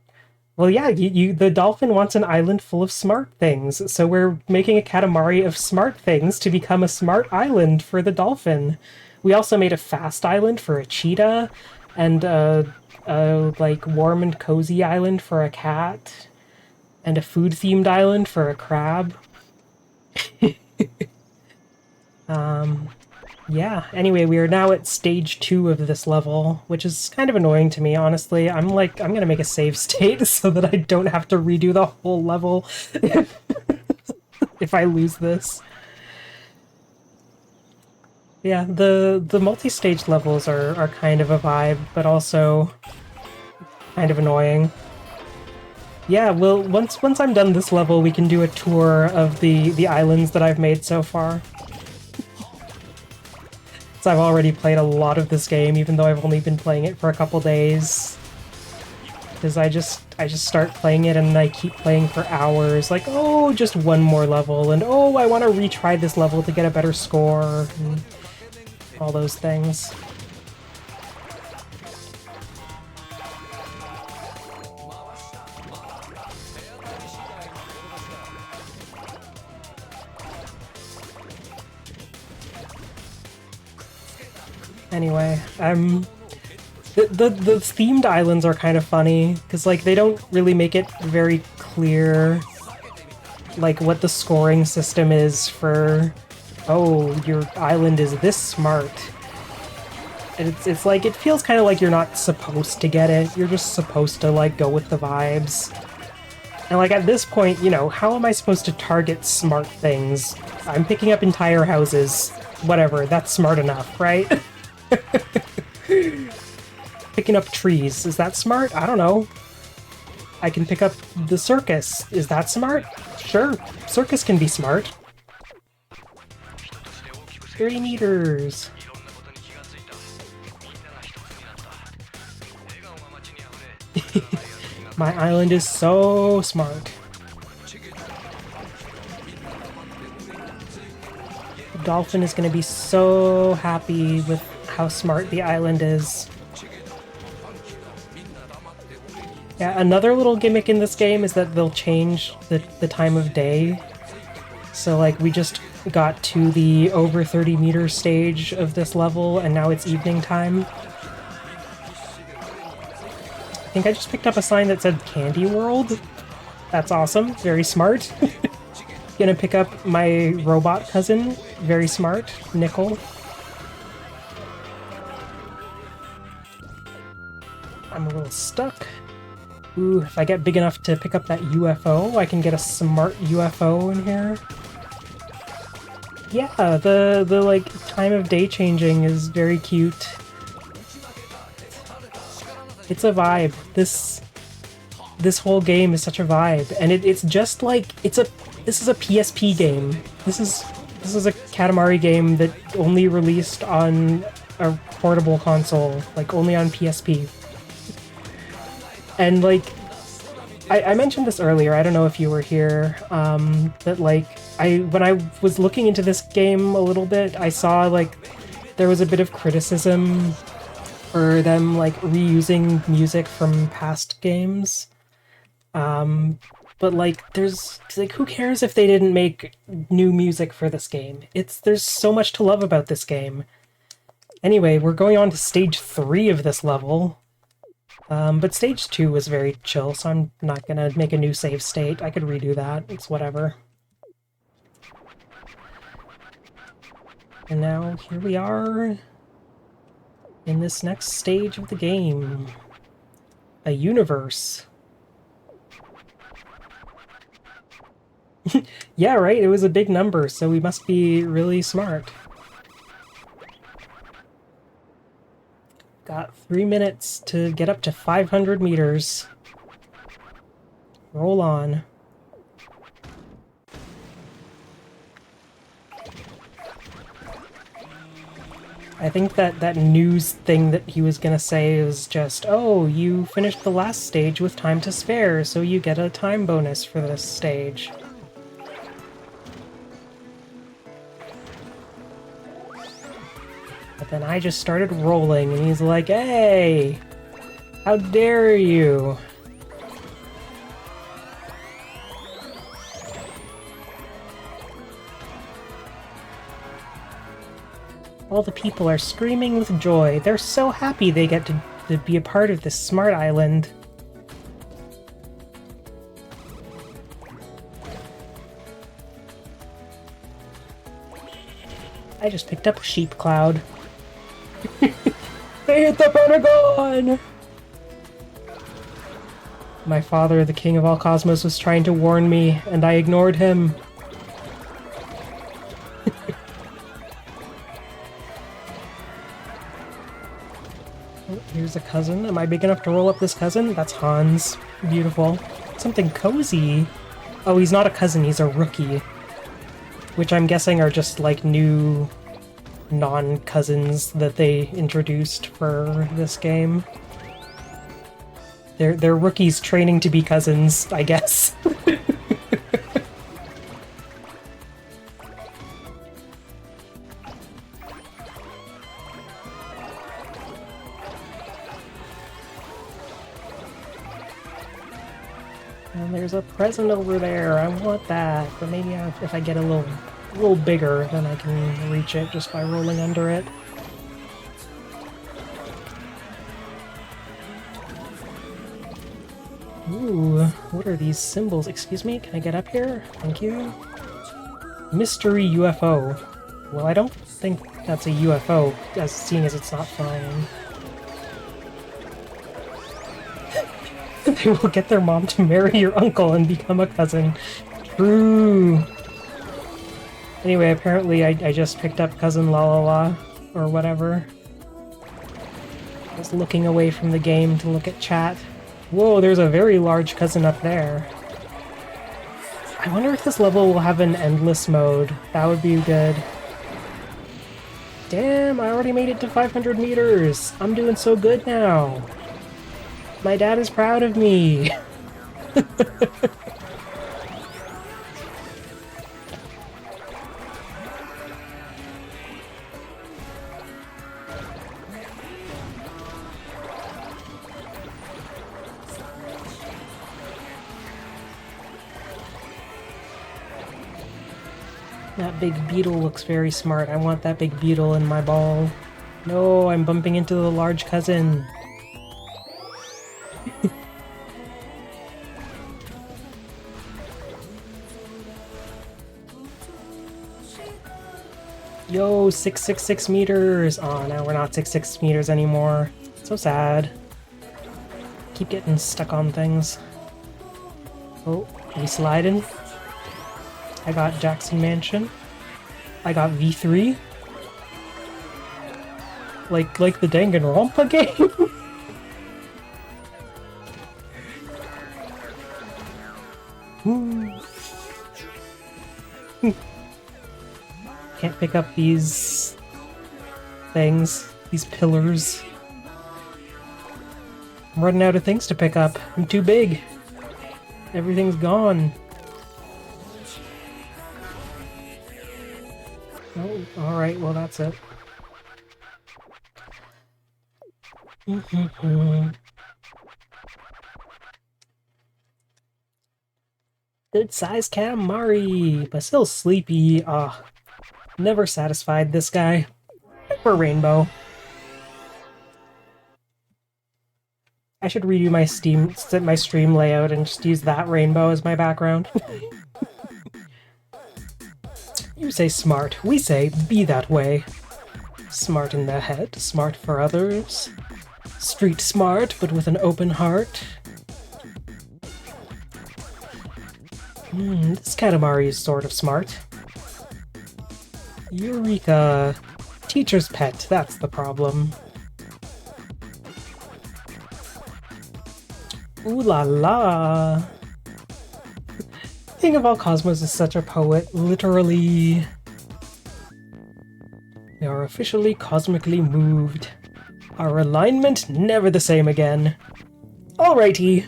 Well, yeah, the dolphin wants an island full of smart things, so we're making a Katamari of smart things to become a smart island for the dolphin. We also made a fast island for a cheetah, and a like, warm and cozy island for a cat, and a food-themed island for a crab. Yeah, anyway, we are now at stage 2 of this level, which is kind of annoying to me, honestly. I'm gonna make a save state so that I don't have to redo the whole level if I lose this. Yeah, the multi-stage levels are kind of a vibe, but also kind of annoying. Yeah, well, once I'm done this level, we can do a tour of the islands that I've made so far. So I've already played a lot of this game, even though I've only been playing it for a couple days. Because I just start playing it and I keep playing for hours, like, oh, just one more level, and oh, I want to retry this level to get a better score, and all those things. Anyway, the themed islands are kind of funny, because, like, they don't really make it very clear, like, what the scoring system is for, oh, your island is this smart. And it's like, it feels kind of like you're not supposed to get it, you're just supposed to, like, go with the vibes. And like at this point, you know, how am I supposed to target smart things? I'm picking up entire houses. Whatever, that's smart enough, right? Picking up trees, is that smart? I don't know. I can pick up the circus. Is that smart? Sure, circus can be smart. 30 meters. My island is so smart. The dolphin is going to be so happy with how smart the island is. Yeah, another little gimmick in this game is that they'll change the time of day. So, like, we just got to the over 30 meter stage of this level, and now it's evening time. I think I just picked up a sign that said Candy World. That's awesome. Very smart. Gonna pick up my robot cousin. Very smart. Nickel. I'm a little stuck. Ooh, if I get big enough to pick up that UFO, I can get a smart UFO in here. Yeah, the like time of day changing is very cute. It's a vibe. This whole game is such a vibe, and it's just like this is a PSP game. This is a Katamari game that only released on a portable console, like only on PSP. And like I mentioned this earlier, I don't know if you were here, that like when I was looking into this game a little bit, I saw like there was a bit of criticism for them like reusing music from past games. But like there's like who cares if they didn't make new music for this game? There's so much to love about this game. Anyway, we're going on to stage 3 of this level. But stage 2 was very chill, so I'm not gonna make a new save state. I could redo that. It's whatever. And now here we are in this next stage of the game. A universe. Yeah, right? It was a big number, so we must be really smart. Got 3 minutes to get up to 500 meters. Roll on. I think that news thing that he was gonna say was just, oh, you finished the last stage with time to spare, so you get a time bonus for this stage. But then I just started rolling, and he's like, hey! How dare you! All the people are screaming with joy. They're so happy they get to be a part of this smart island. I just picked up a sheep cloud. They hit the Pentagon! My father, the king of all cosmos, was trying to warn me, and I ignored him. Oh, here's a cousin. Am I big enough to roll up this cousin? That's Hans. Beautiful. Something cozy. Oh, he's not a cousin, he's a rookie. Which I'm guessing are just like new non-cousins that they introduced for this game. They're rookies training to be cousins, I guess. And there's a present over there. I want that, but maybe if I get a little bigger, then I can reach it just by rolling under it. Ooh, what are these symbols? Excuse me, can I get up here? Thank you. Mystery UFO. Well, I don't think that's a UFO, seeing as it's not flying. They will get their mom to marry your uncle and become a cousin. True. Anyway, apparently I just picked up Cousin La La La, or whatever. I was looking away from the game to look at chat. Whoa, there's a very large cousin up there. I wonder if this level will have an endless mode. That would be good. Damn, I already made it to 500 meters! I'm doing so good now! My dad is proud of me! That big beetle looks very smart. I want that big beetle in my ball. No, I'm bumping into the large cousin. Yo, 666 meters! Aw, now we're not 666 meters anymore. So sad. Keep getting stuck on things. Oh, we sliding? I got Jackson Mansion. I got V3. Like the Danganronpa game? Can't pick up these things, these pillars. I'm running out of things to pick up. I'm too big. Everything's gone. Oh, alright, well that's it. Good size Katamari, but still sleepy. Never satisfied this guy. For Rainbow. I should redo my stream layout and just use that rainbow as my background. You say smart, we say be that way. Smart in the head, smart for others. Street smart, but with an open heart. This Katamari is sort of smart. Eureka! Teacher's pet, that's the problem. Ooh la la! King of all cosmos is such a poet, literally. We are officially cosmically moved. Our alignment never the same again. Alrighty.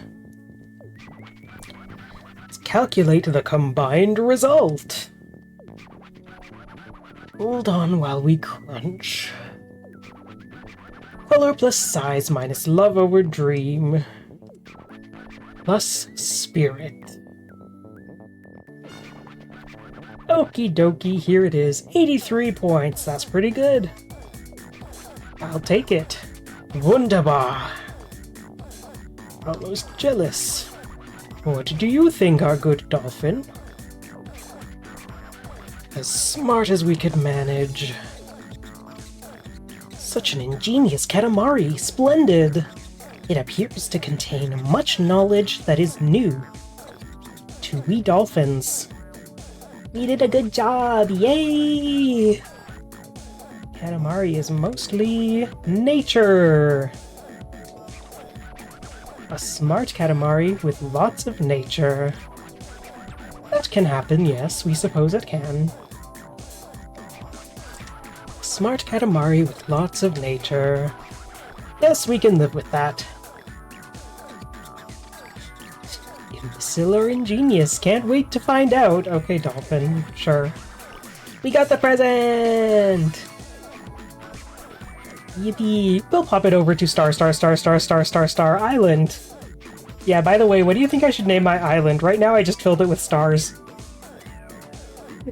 Let's calculate the combined result. Hold on while we crunch. Color plus size minus love over dream. Plus spirit. Okie dokie, here it is. 83 points. That's pretty good. I'll take it. Wunderbar. Almost jealous. What do you think, our good dolphin? As smart as we could manage. Such an ingenious Katamari. Splendid. It appears to contain much knowledge that is new to we dolphins. We did a good job! Yay! Katamari is mostly nature. A smart Katamari with lots of nature. That can happen, yes, we suppose it can. Smart Katamari with lots of nature. Yes, we can live with that. Imbecile or ingenious? Can't wait to find out. Okay, Dolphin, sure. We got the present! Yippee! We'll pop it over to Star Island. Yeah, by the way, what do you think I should name my island? Right now I just filled it with stars.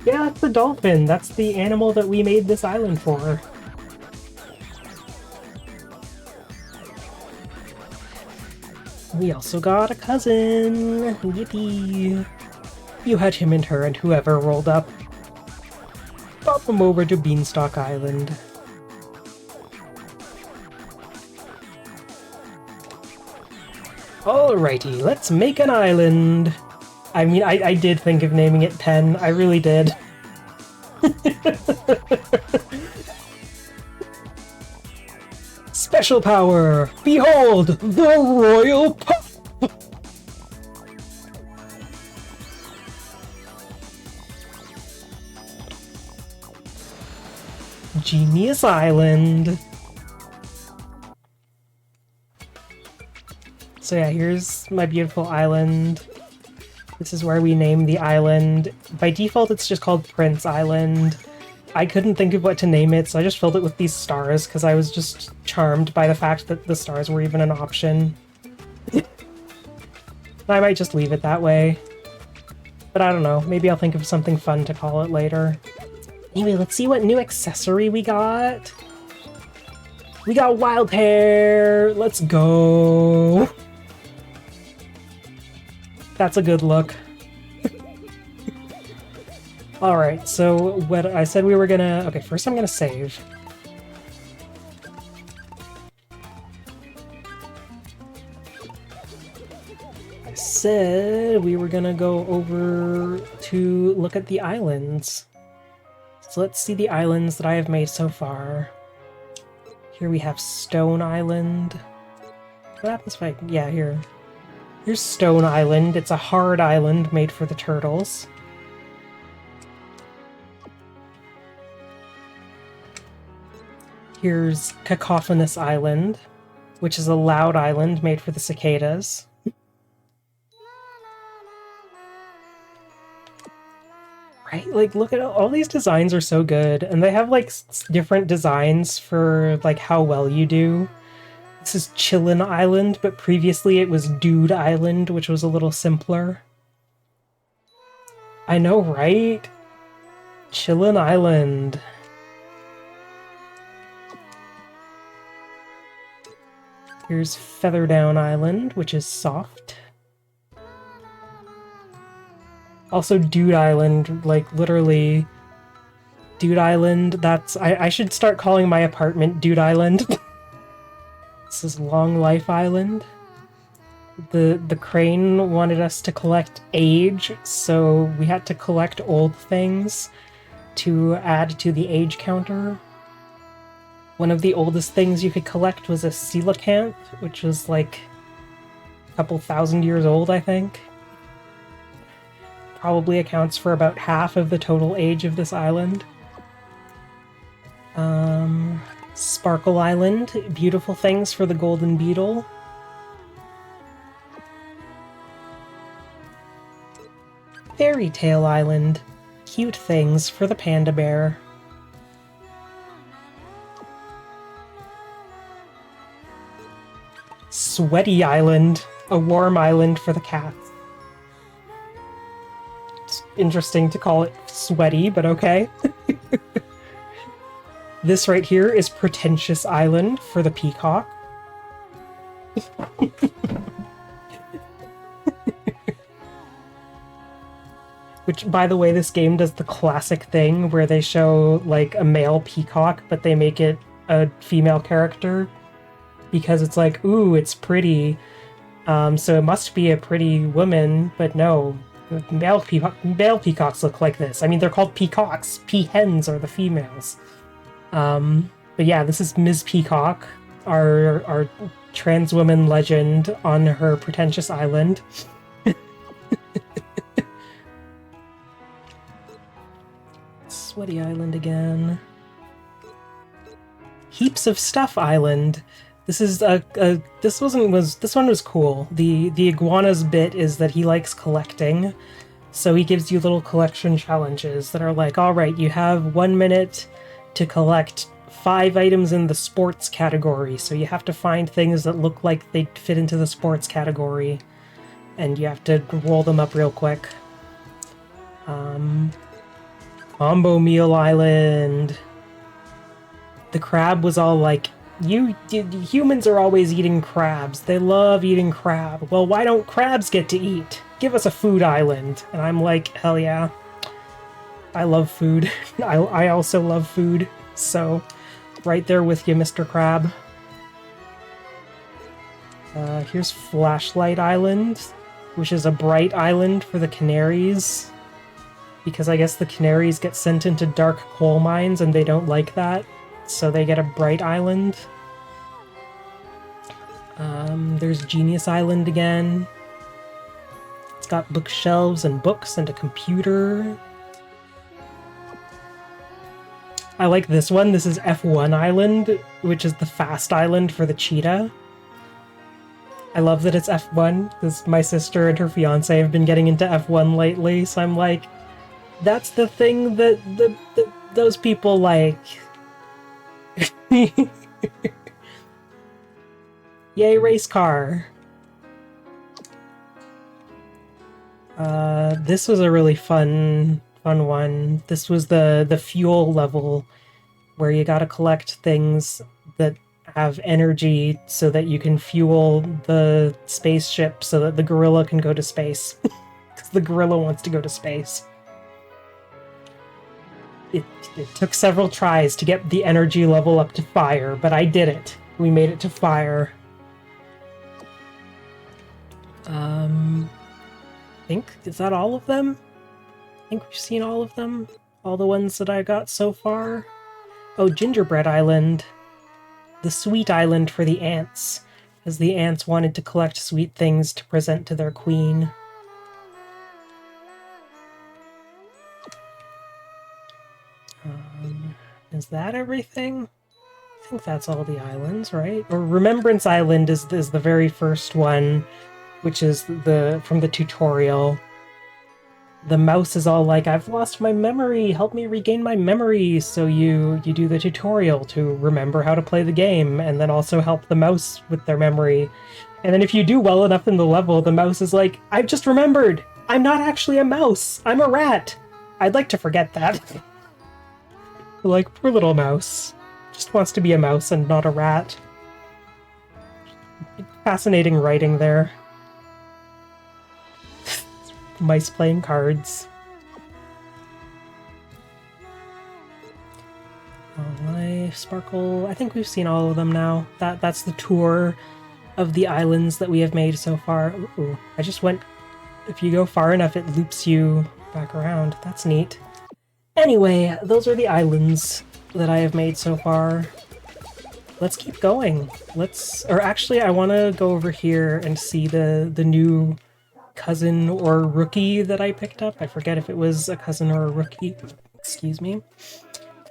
Yeah, that's the dolphin. That's the animal that we made this island for. We also got a cousin! Yippee! You had him and her and whoever rolled up. Pop them over to Beanstalk Island. Alrighty, let's make an island. I mean, I did think of naming it Pen. I really did. Special power! Behold, the royal pup! Genius Island. So yeah, here's my beautiful island. This is where we name the island. By default, it's just called Prince Island. I couldn't think of what to name it, so I just filled it with these stars, because I was just charmed by the fact that the stars were even an option. I might just leave it that way. But I don't know, maybe I'll think of something fun to call it later. Anyway, let's see what new accessory we got. We got wild hair! Let's go! That's a good look. Alright, so what I said we were gonna... Okay, first I'm gonna save. I said we were gonna go over to look at the islands. So let's see the islands that I have made so far. Here we have Stone Island. What happens if I... Yeah, here. Here's Stone Island. It's a hard island made for the turtles. Here's Cacophonous Island, which is a loud island made for the cicadas. Right? Like, look at all these designs are so good, and they have, like, different designs for, like, how well you do. This is Chillin' Island, but previously it was Dude Island, which was a little simpler. I know, right? Chillin' Island. Here's Featherdown Island, which is soft. Also Dude Island, like, literally... Dude Island, that's... I should start calling my apartment Dude Island. This is Long Life Island. The crane wanted us to collect age, so we had to collect old things to add to the age counter. One of the oldest things you could collect was a coelacanth, which was like a couple thousand years old, I think. Probably accounts for about half of the total age of this island. Sparkle Island, beautiful things for the golden beetle. Fairy Tale Island, cute things for the panda bear. Sweaty Island, a warm island for the cats. It's interesting to call it sweaty, but okay. This right here is Pretentious Island for the peacock. Which, by the way, this game does the classic thing where they show, like, a male peacock, but they make it a female character. Because it's like, ooh, it's pretty, so it must be a pretty woman, but no, male peacocks look like this. I mean, they're called peacocks. Peahens are the females. But yeah, this is Ms. Peacock, our trans woman legend on her pretentious island. Sweaty Island again. Heaps of Stuff Island. This is this one was cool. The iguana's bit is that he likes collecting, so he gives you little collection challenges that are like, all right, you have 1 minute to collect 5 items in the sports category, so you have to find things that look like they fit into the sports category, and you have to roll them up real quick. Combo Meal Island. The crab was all like, humans are always eating crabs. They love eating crab. Well, why don't crabs get to eat? Give us a food island. And I'm like, hell yeah. I love food. I also love food. So, right there with you, Mr. Crab. Here's Flashlight Island, which is a bright island for the canaries. Because I guess the canaries get sent into dark coal mines and they don't like that. So they get a bright island. There's Genius Island again. It's got bookshelves and books and a computer. I like this one. This is F1 Island, which is the fast island for the cheetah. I love that it's F1, because my sister and her fiance have been getting into F1 lately, so I'm like, that's the thing that those people like. Yay, race car! This was a really fun one. This was the fuel level, where you gotta collect things that have energy so that you can fuel the spaceship so that the gorilla can go to space. Because the gorilla wants to go to space. It took several tries to get the energy level up to fire, but I did it. We made it to fire. I think, is that all of them? I think we've seen all of them. All the ones that I got so far. Oh, Gingerbread Island. The sweet island for the ants, as the ants wanted to collect sweet things to present to their queen. Is that everything? I think that's all the islands, right? Or Remembrance Island is the very first one, which is from the tutorial. The mouse is all like, I've lost my memory, help me regain my memory, so you do the tutorial to remember how to play the game, and then also help the mouse with their memory. And then if you do well enough in the level, the mouse is like, I've just remembered! I'm not actually a mouse! I'm a rat! I'd like to forget that. Like, poor little mouse. Just wants to be a mouse and not a rat. Fascinating writing there. Mice playing cards. Life, Sparkle. I think we've seen all of them now. That's the tour of the islands that we have made so far. Ooh, I just went... If you go far enough, it loops you back around. That's neat. Anyway, those are the islands that I have made so far. Let's keep going. Or actually, I want to go over here and see the new cousin or rookie that I picked up. I forget if it was a cousin or a rookie. Excuse me.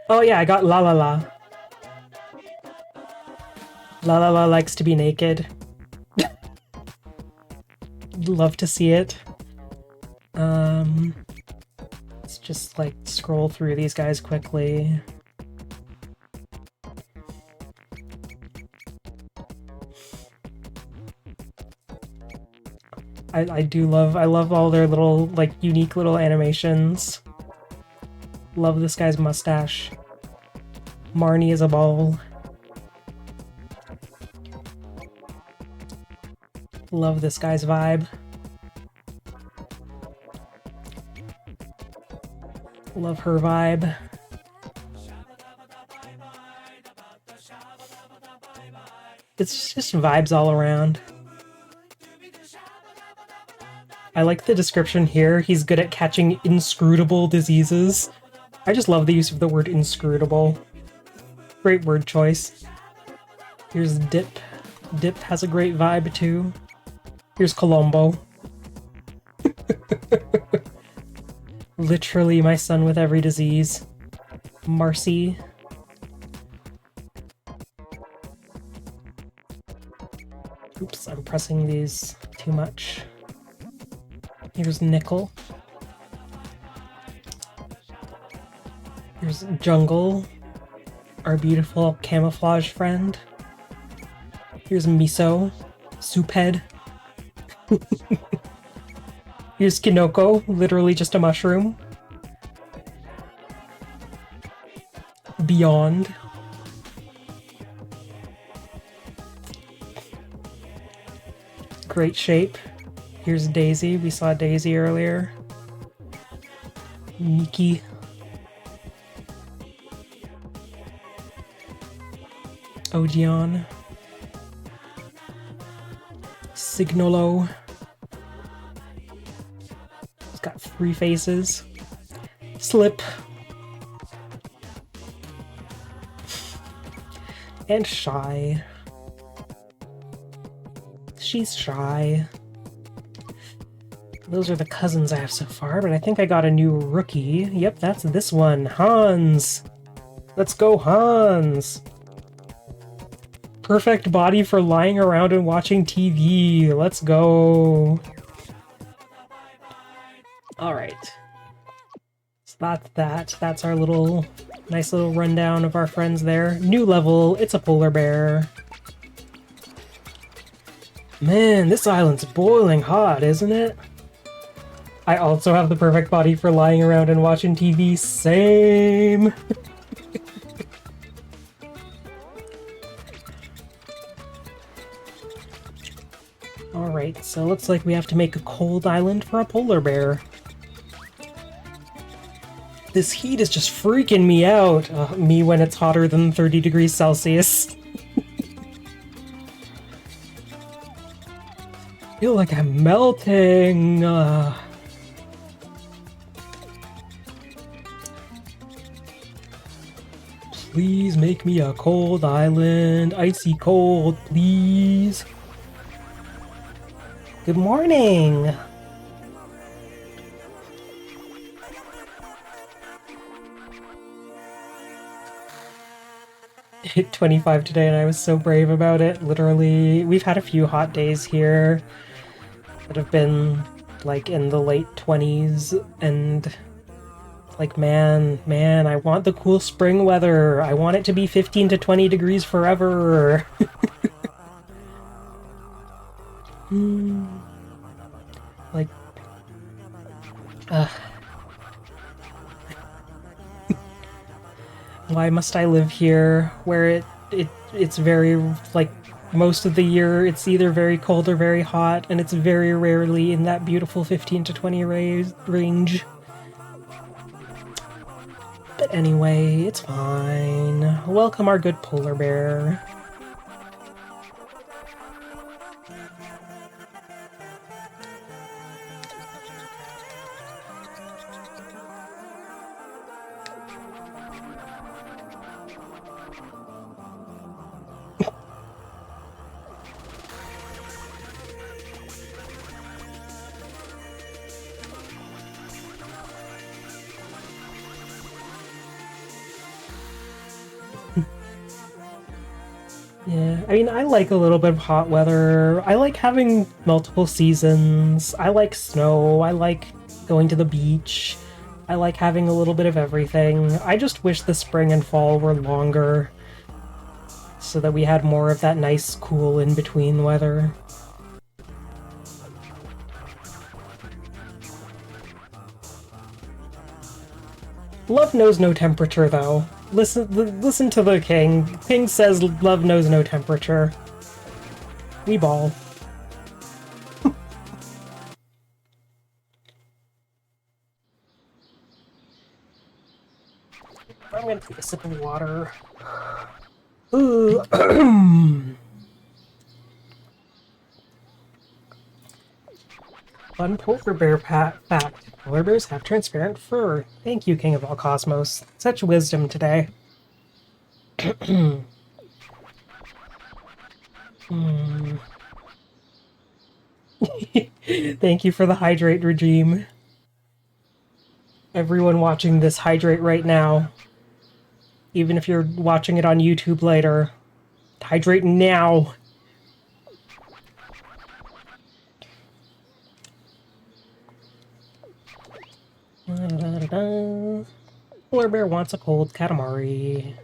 Oh yeah, I got La La La. La La La likes to be naked. Love to see it. Let's just like scroll through these guys quickly. I love all their little, like, unique little animations. Love this guy's mustache. Marnie is a ball. Love this guy's vibe. Love her vibe. It's just vibes all around. I like the description here. He's good at catching inscrutable diseases. I just love the use of the word inscrutable. Great word choice. Here's Dip. Dip has a great vibe too. Here's Colombo. Literally my son with every disease. Marcy. Oops, I'm pressing these too much. Here's Nickel. Here's Jungle, our beautiful camouflage friend. Here's Miso, Soup Head. Here's Kinoko, literally just a mushroom. Beyond. Great shape. Here's Daisy. We saw Daisy earlier. Miki. Odeon. Signolo. It's got 3 faces. Slip. And Shy. She's Shy. Those are the cousins I have so far, but I think I got a new rookie. Yep, that's this one. Hans! Let's go, Hans! Perfect body for lying around and watching TV. Let's go! Alright. So that's that. That's our little... nice little rundown of our friends there. New level. It's a polar bear. Man, this island's boiling hot, isn't it? I also have the perfect body for lying around and watching TV. Same! Alright, so looks like we have to make a cold island for a polar bear. This heat is just freaking me out. Me when it's hotter than 30 degrees Celsius. I feel like I'm melting. Please make me a cold island. Icy cold, please. Good morning. Hit 25 today and I was so brave about it. Literally, we've had a few hot days here that have been like in the late 20s and like man, I want the cool spring weather. I want it to be 15 to 20 degrees forever. Like, why must I live here where it's very, like, most of the year it's either very cold or very hot, and it's very rarely in that beautiful 15 to 20 range. But anyway, it's fine. Welcome our good polar bear. Yeah, I mean, I like a little bit of hot weather. I like having multiple seasons. I like snow. I like going to the beach. I like having a little bit of everything. I just wish the spring and fall were longer so that we had more of that nice, cool in-between weather. Love knows no temperature, though. Listen to the king. King says love knows no temperature. We ball. I'm gonna take a sip of water. Ooh. Fun polar bear fact. Polar bears have transparent fur. Thank you, King of all Cosmos. Such wisdom today. Thank you for the hydrate regime. Everyone watching this, hydrate right now. Even if you're watching it on YouTube later. Hydrate now. Polar bear wants a cold Katamari.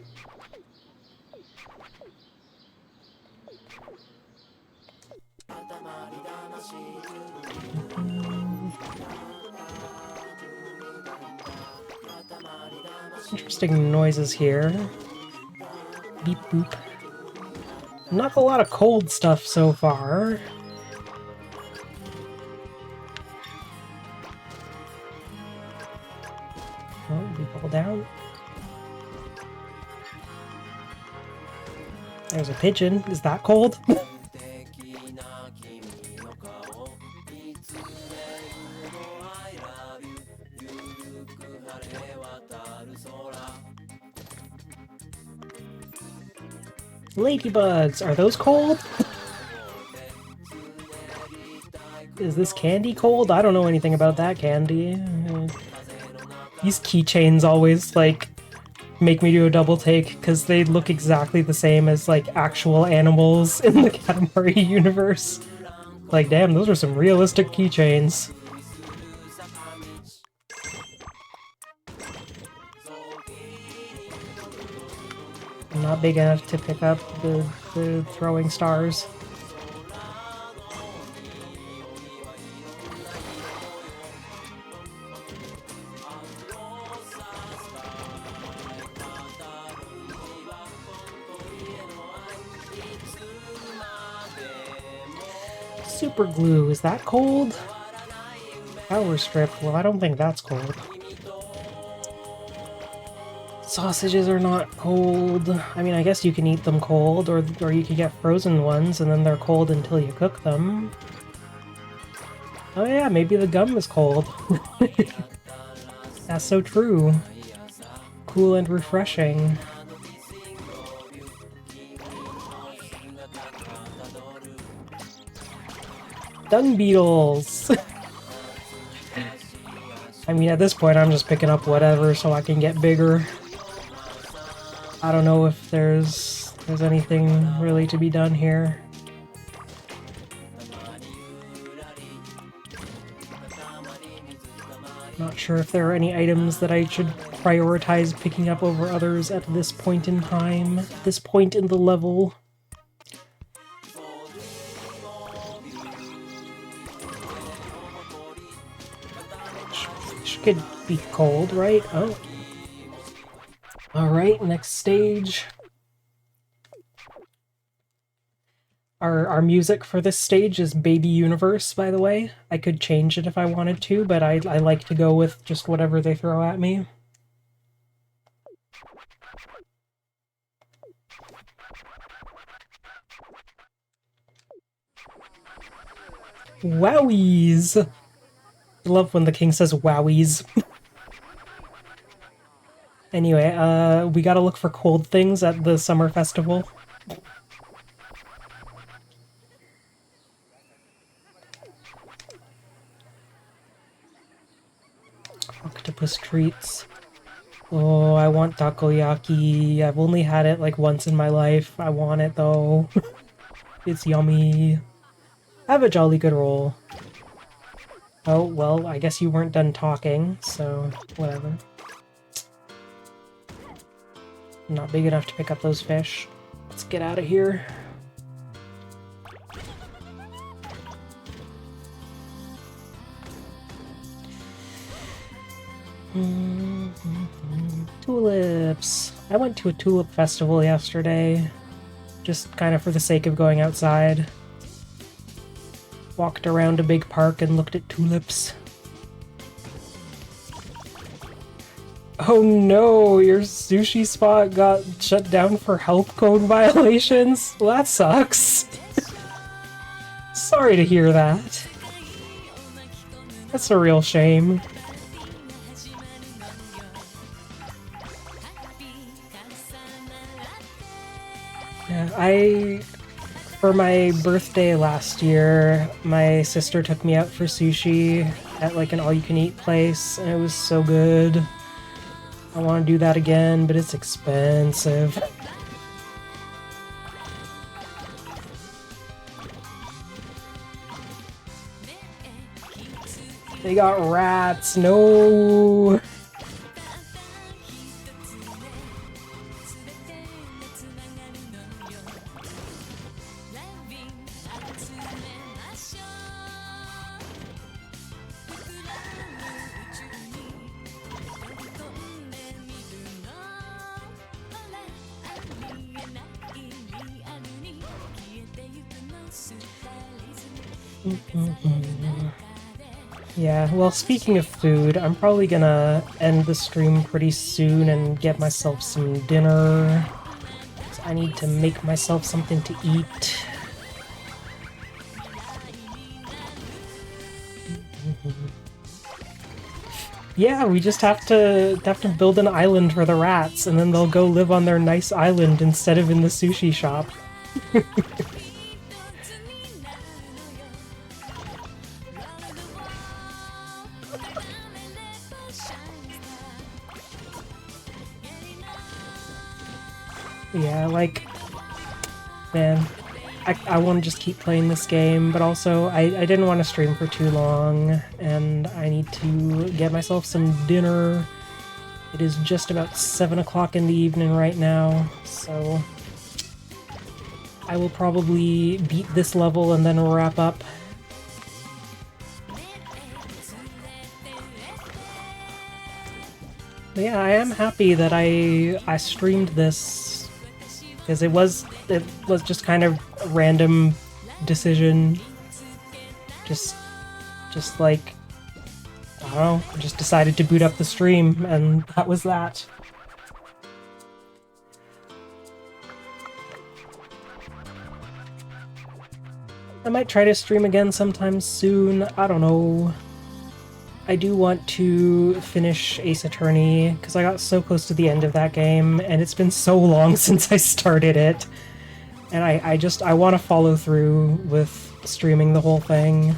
Interesting noises here. Beep boop. Not a lot of cold stuff so far. Oh, we fall down. There's a pigeon. Is that cold? Ladybugs! Are those cold? Is this candy cold? I don't know anything about that candy. These keychains always, like, make me do a double take, because they look exactly the same as, like, actual animals in the Katamari universe. Like, damn, those are some realistic keychains. I'm not big enough to pick up the throwing stars. Super glue, is that cold? Power strip, well, I don't think that's cold. Sausages are not cold. I mean, I guess you can eat them cold, or you can get frozen ones, and then they're cold until you cook them. Oh yeah, maybe the gum is cold. That's so true. Cool and refreshing. Dung beetles! I mean, at this point, I'm just picking up whatever so I can get bigger. I don't know if there's anything really to be done here. Not sure if there are any items that I should prioritize picking up over others at this point in time, this point in the level. Fish could be cold, right? Oh. Alright, next stage. Our music for this stage is Baby Universe, by the way. I could change it if I wanted to, but I like to go with just whatever they throw at me. Wowies! I love when the king says wowies. Anyway, we gotta look for cold things at the summer festival. Octopus treats. Oh, I want takoyaki. I've only had it like once in my life. I want it though. It's yummy. I have a jolly good roll. Oh, well, I guess you weren't done talking, so whatever. I'm not big enough to pick up those fish. Let's get out of here. Tulips! I went to a tulip festival yesterday, just kind of for the sake of going outside. Walked around a big park and looked at tulips. Oh no, your sushi spot got shut down for health code violations? Well, that sucks. Sorry to hear that. That's a real shame. Yeah, for my birthday last year, my sister took me out for sushi at like an all-you-can-eat place, and it was so good. I want to do that again, but it's expensive. They got rats, no! Yeah, well, speaking of food, I'm probably gonna end the stream pretty soon and get myself some dinner. So I need to make myself something to eat. Yeah, we just have to build an island for the rats, and then they'll go live on their nice island instead of in the sushi shop. Yeah, like, man, I want to just keep playing this game, but also I didn't want to stream for too long, and I need to get myself some dinner. It is just about 7 o'clock in the evening right now, so I will probably beat this level and then wrap up. But yeah, I am happy that I streamed this because it was just kind of a random decision. Just like, I don't know, just decided to boot up the stream, and that was that. I might try to stream again sometime soon, I don't know. I do want to finish Ace Attorney, because I got so close to the end of that game, and it's been so long since I started it. And I want to follow through with streaming the whole thing.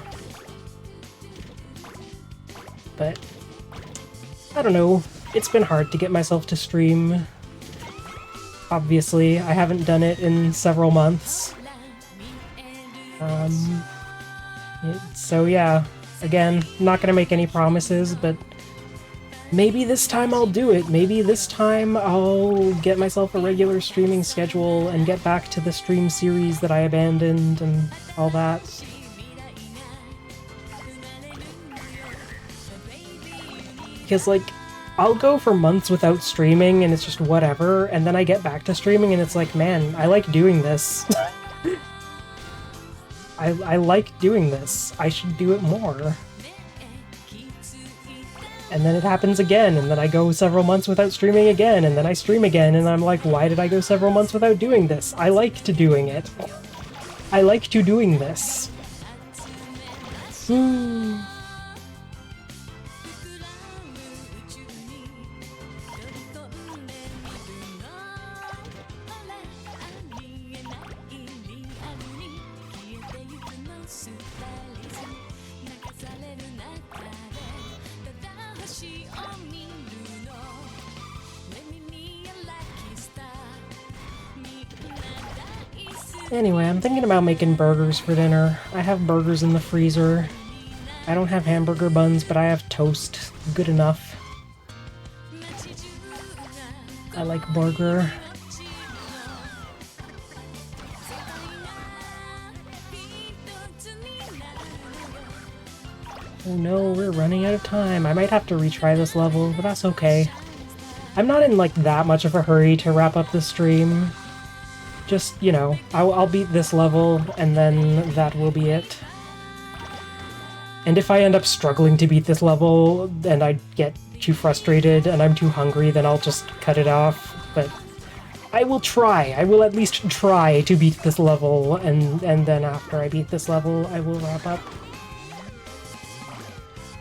But I don't know, it's been hard to get myself to stream. Obviously, I haven't done it in several months. So yeah, again, not gonna make any promises, but maybe this time I'll do it. Maybe this time I'll get myself a regular streaming schedule and get back to the stream series that I abandoned and all that. Because, like, I'll go for months without streaming and it's just whatever, and then I get back to streaming and it's like, man, I like doing this. I like doing this. I should do it more. And then it happens again, and then I go several months without streaming again, and then I stream again, and I'm like, why did I go several months without doing this? I like to doing it. I like to doing this. Anyway, I'm thinking about making burgers for dinner. I have burgers in the freezer. I don't have hamburger buns, but I have toast. Good enough. I like burger. Oh no, we're running out of time. I might have to retry this level, but that's okay. I'm not in, like, that much of a hurry to wrap up the stream. Just, you know, I'll beat this level, and then that will be it. And if I end up struggling to beat this level, and I get too frustrated, and I'm too hungry, then I'll just cut it off. But I will try. I will at least try to beat this level, and then after I beat this level, I will wrap up.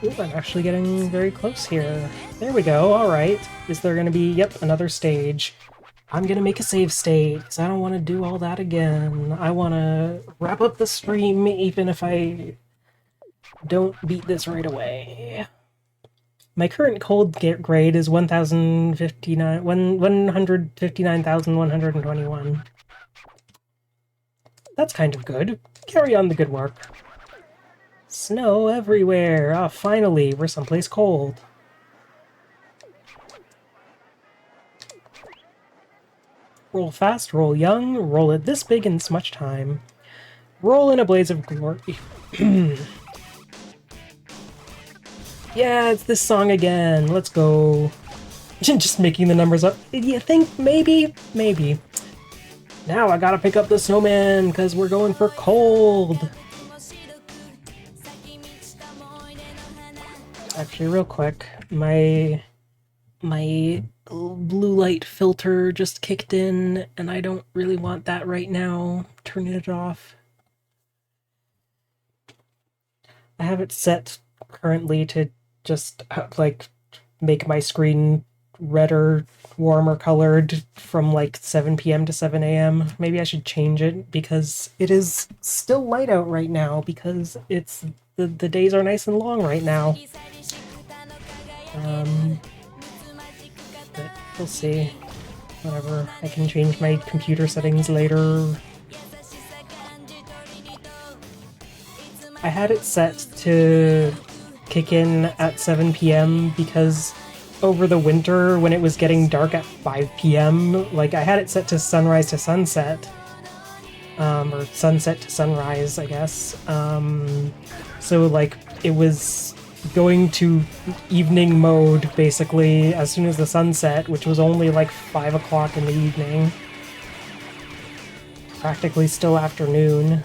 Ooh, I'm actually getting very close here. There we go, alright. Is there gonna be, yep, another stage. I'm gonna make a save state, because I don't want to do all that again. I want to wrap up the stream, even if I don't beat this right away. My current cold grade is 159,121. That's kind of good. Carry on the good work. Snow everywhere! Ah, finally, we're someplace cold. Roll fast, roll young, roll it this big in this much time. Roll in a blaze of glory. Yeah, it's this song again. Let's go. Just making the numbers up. You think? Maybe? Maybe. Now I gotta pick up the snowman, because we're going for cold. Actually, real quick, my blue light filter just kicked in, and I don't really want that right now. Turning it off. I have it set currently to just, like, make my screen redder, warmer colored from like 7 p.m. to 7 a.m. Maybe I should change it because it is still light out right now because the days are nice and long right now. But we'll see. Whatever. I can change my computer settings later. I had it set to kick in at 7 p.m. because over the winter, when it was getting dark at 5 p.m., like, I had it set to sunrise to sunset. Or sunset to sunrise, I guess. So, like, it was going to evening mode, basically, as soon as the sun set, which was only, like, 5 o'clock in the evening. Practically still afternoon.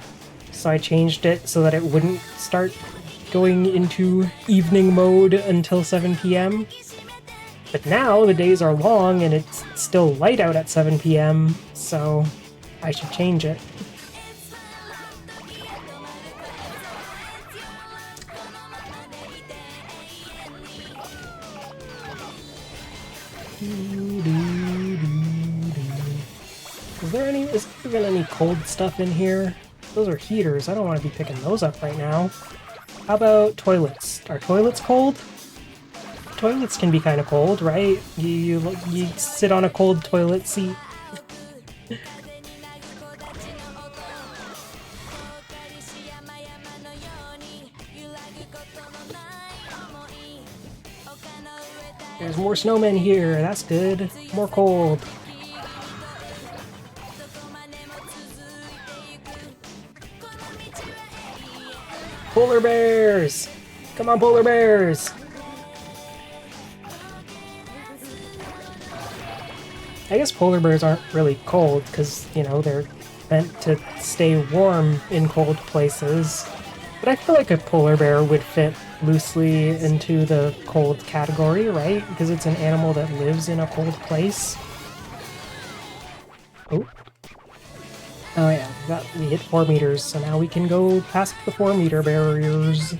So I changed it so that it wouldn't start going into evening mode until 7 p.m. But now the days are long and it's still light out at 7 p.m., so I should change it. Is there even any cold stuff in here? Those are heaters. I don't want to be picking those up right now. How about toilets? Are toilets cold? Toilets can be kind of cold, right? You sit on a cold toilet seat. There's more snowmen here. That's good. More cold. Polar bears! Come on, polar bears! I guess polar bears aren't really cold because, you know, they're meant to stay warm in cold places. But I feel like a polar bear would fit loosely into the cold category, right? Because it's an animal that lives in a cold place. Oh. Oh yeah, we hit 4 meters, so now we can go past the 4-meter barriers.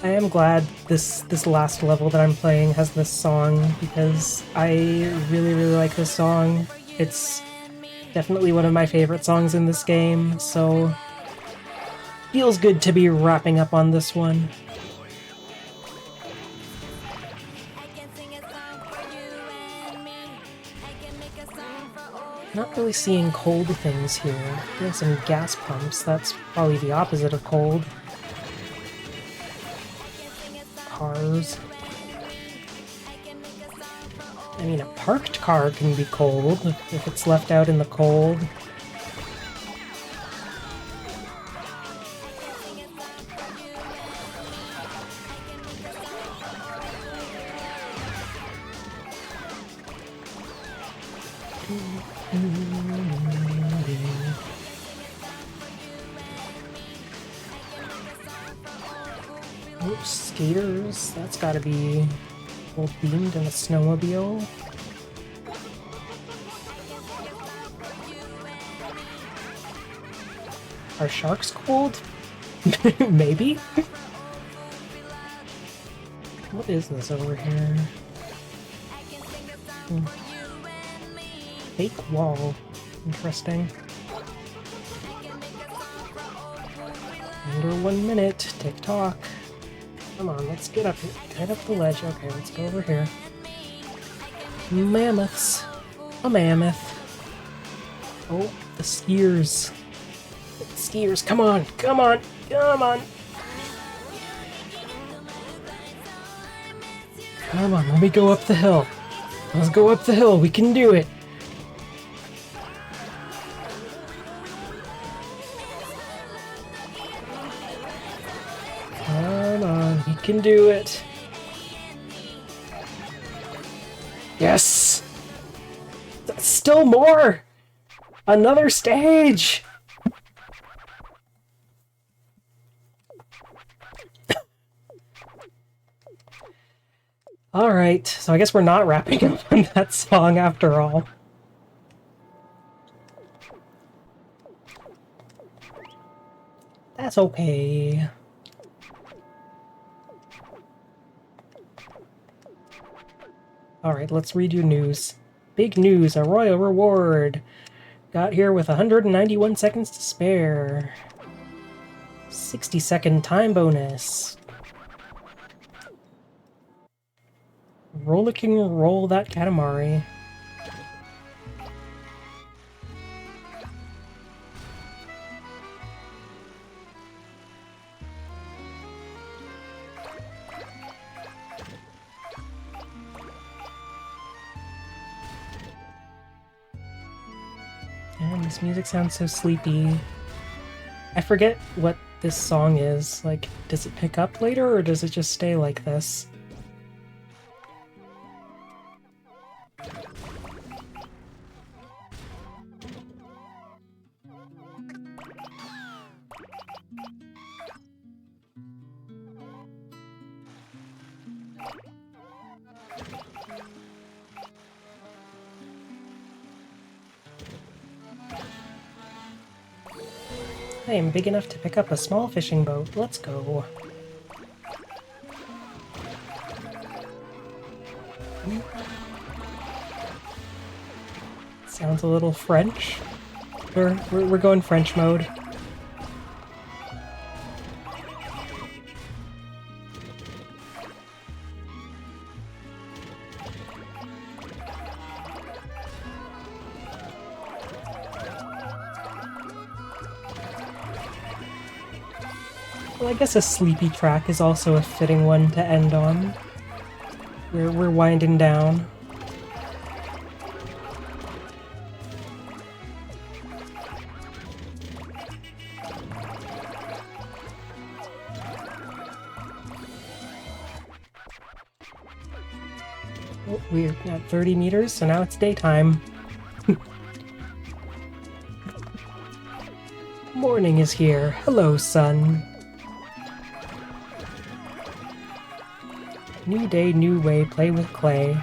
I am glad this last level that I'm playing has this song because I really like this song. It's definitely one of my favorite songs in this game, so feels good to be wrapping up on this one. Not really seeing cold things here. Getting some gas pumps, that's probably the opposite of cold. Cars. I mean, a parked car can be cold if it's left out in the cold. Oh, skaters. That's gotta be full beamed in a snowmobile. Are sharks cold? Maybe? What is this over here? Fake wall. Interesting. Under 1 minute. Tick-tock. Come on, let's get up here. Right up the ledge. Okay, let's go over here. Mammoths. A mammoth. Oh, the skiers. Skiers, come on, come on, come on. Come on, let me go up the hill. Let's go up the hill, we can do it. Come on, we can do it. Yes! Still more! Another stage! Alright, so I guess we're not wrapping up on that song after all. That's okay. Alright, let's read you news. Big news, a royal reward! Got here with 191 seconds to spare. 60-second time bonus. Rollicking roll that Katamari. And this music sounds so sleepy. I forget what this song is. Like, does it pick up later or does it just stay like this? I am big enough to pick up a small fishing boat. Let's go. Sounds a little French. We're going French mode. Well, I guess a sleepy track is also a fitting one to end on. We're winding down. Oh, we're at 30 meters, so now it's daytime. Morning is here. Hello, sun. New day, new way, play with clay.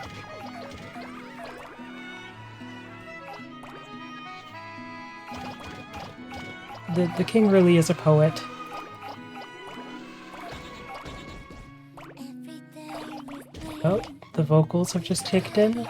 The king really is a poet. Oh, the vocals have just kicked in.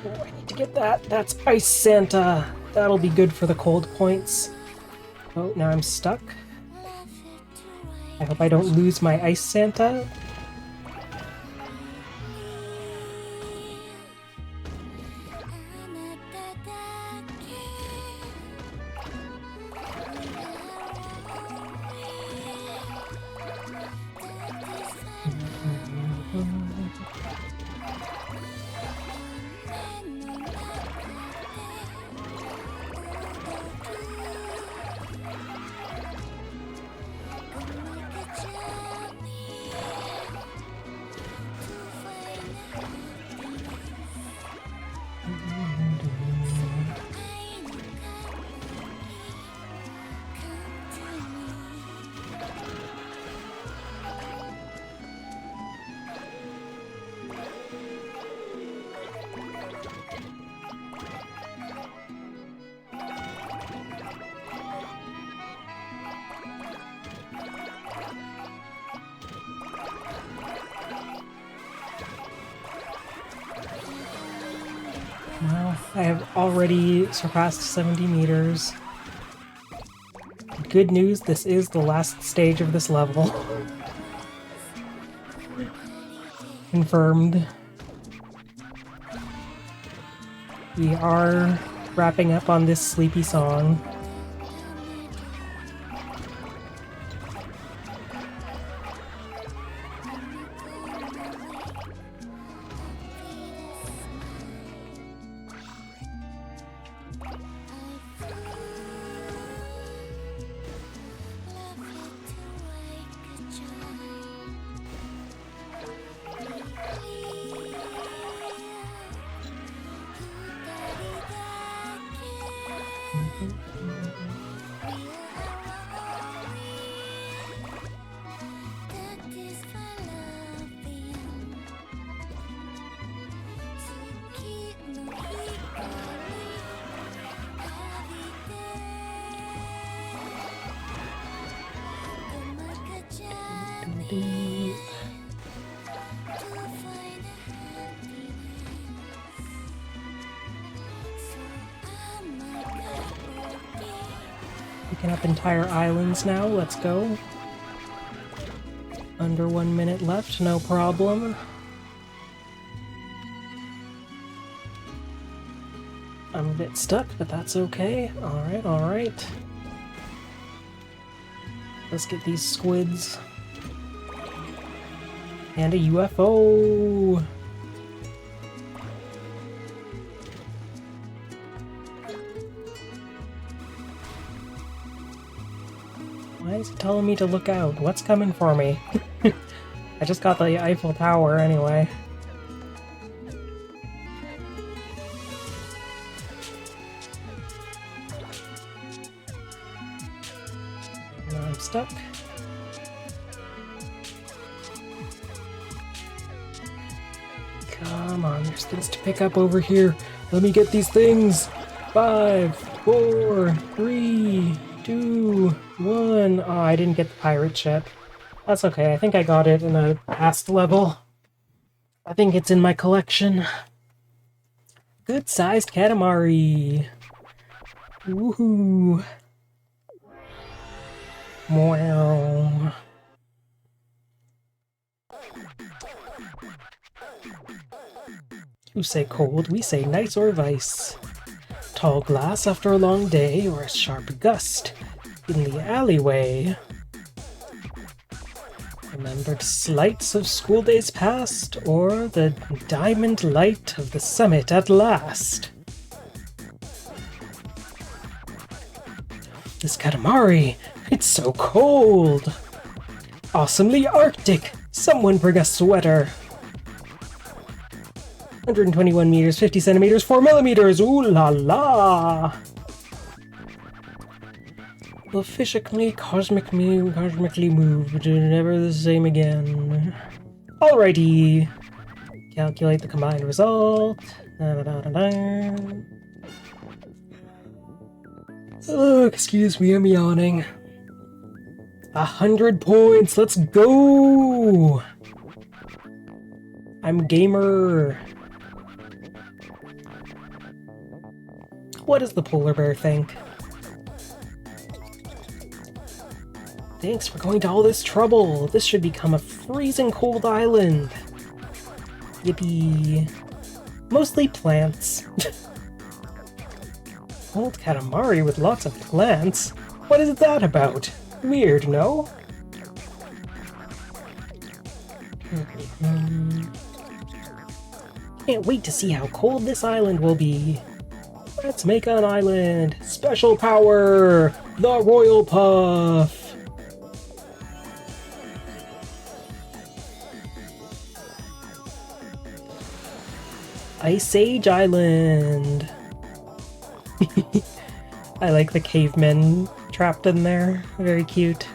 Oh, I need to get that. That's Ice Santa. That'll be good for the cold points. Oh, now I'm stuck. I hope I don't lose my Ice Santa. Well, I have already surpassed 70 meters. Good news, this is the last stage of this level. Confirmed. We are wrapping up on this sleepy song. Picking up entire islands now, let's go. Under 1 minute left, no problem. I'm a bit stuck, but that's okay. Alright, alright. Let's get these squids. And a UFO! Why is it telling me to look out? What's coming for me? I just got the Eiffel Tower anyway. Now I'm stuck. Come on, there's things to pick up over here. Let me get these things. 5, 4, 3, 2, 1. Oh, I didn't get the pirate ship. That's okay, I think I got it in a past level. I think it's in my collection. Good-sized Katamari. Woohoo. Wow. You say cold, we say nice or vice. Tall glass after a long day, or a sharp gust in the alleyway. Remembered slights of school days past, or the diamond light of the summit at last. This Katamari, it's so cold. Awesomely Arctic, someone bring a sweater. 121 meters, 50 centimeters, 4 millimeters, ooh la la! Will physically, cosmically moved, never the same again. Alrighty! Calculate the combined result. Oh, excuse me, I'm yawning. 100 points, let's go! I'm gamer. What does the polar bear think? Thanks for going to all this trouble. This should become a freezing cold island. Yippee. Mostly plants. Old Katamari with lots of plants? What is that about? Weird, no? Can't wait to see how cold this island will be. Let's make an island! Special power! The Royal Puff! Ice Age Island! I like the cavemen trapped in there. Very cute.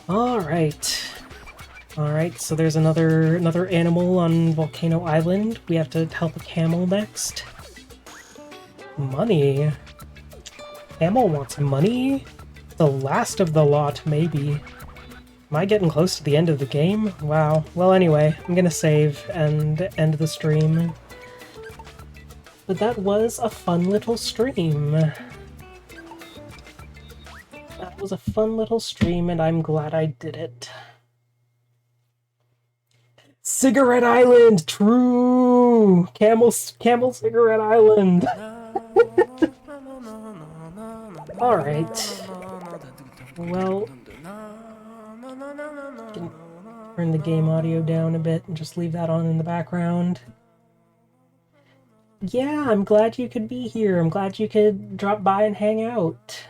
Alright. Alright, so there's another animal on Volcano Island. We have to help a camel next. Money? Camel wants money? The last of the lot, maybe. Am I getting close to the end of the game? Wow. Well, anyway, I'm gonna save and end the stream. But that was a fun little stream. That was a fun little stream, and I'm glad I did it. Cigarette Island! True! Camel Cigarette Island! Alright. Well, can turn the game audio down a bit and just leave that on in the background. Yeah, I'm glad you could be here. I'm glad you could drop by and hang out.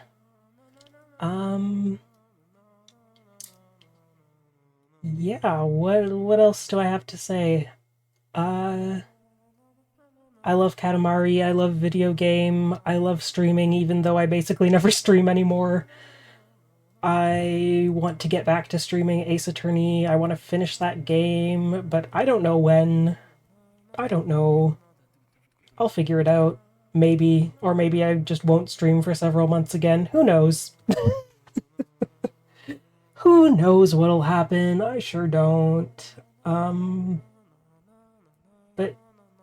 Yeah, what else do I have to say? I love Katamari, I love video game, I love streaming, even though I basically never stream anymore. I want to get back to streaming Ace Attorney, I want to finish that game, but I don't know when. I don't know. I'll figure it out. Maybe. Or maybe I just won't stream for several months again. Who knows? Who knows what'll happen? I sure don't. But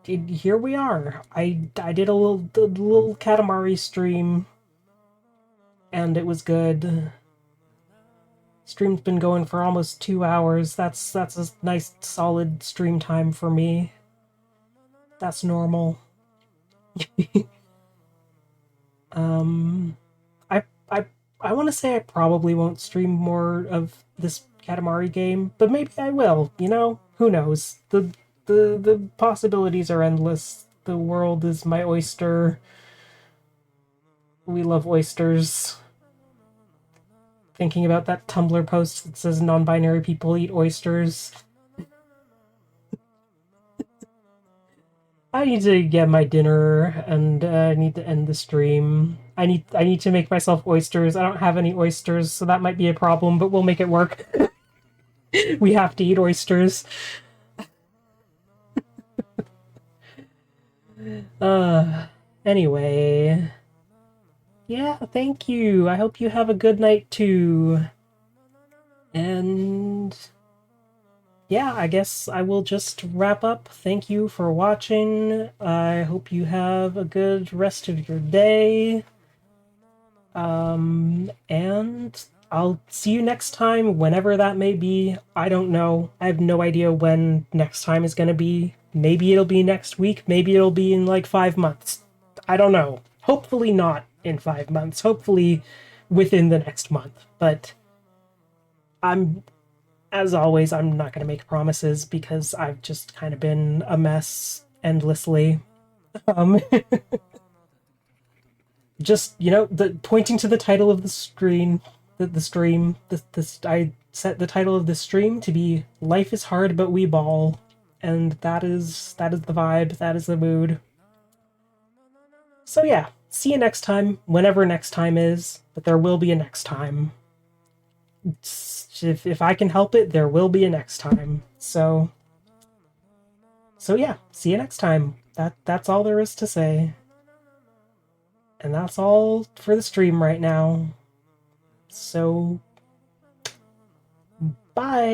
here we are. I did a little Katamari stream, and it was good. Stream's been going for almost 2 hours. That's a nice solid stream time for me. That's normal. um, I I want to say I probably won't stream more of this Katamari game, but maybe I will. You know, who knows? The possibilities are endless. The world is my oyster. We love oysters. Thinking about that Tumblr post that says non-binary people eat oysters. I need to get my dinner, and I need to end the stream. I need to make myself oysters. I don't have any oysters, so that might be a problem, but we'll make it work. We have to eat oysters. Uh, anyway. Yeah, thank you. I hope you have a good night too. And yeah, I guess I will just wrap up. Thank you for watching. I hope you have a good rest of your day. And I'll see you next time, whenever that may be. I don't know. I have no idea when next time is gonna be. Maybe it'll be next week. Maybe it'll be in like 5 months. I don't know. Hopefully not in 5 months. Hopefully within the next month. But as always, I'm not gonna make promises because I've just kind of been a mess endlessly. Um, just the pointing to the title of the screen, the stream. I set the title of the stream to be "Life is Hard, but We Ball," and that is the vibe. That is the mood. So yeah, see you next time, whenever next time is. But there will be a next time. If I can help it, there will be a next time. So yeah, see you next time. That's all there is to say. And that's all for the stream right now. So, bye!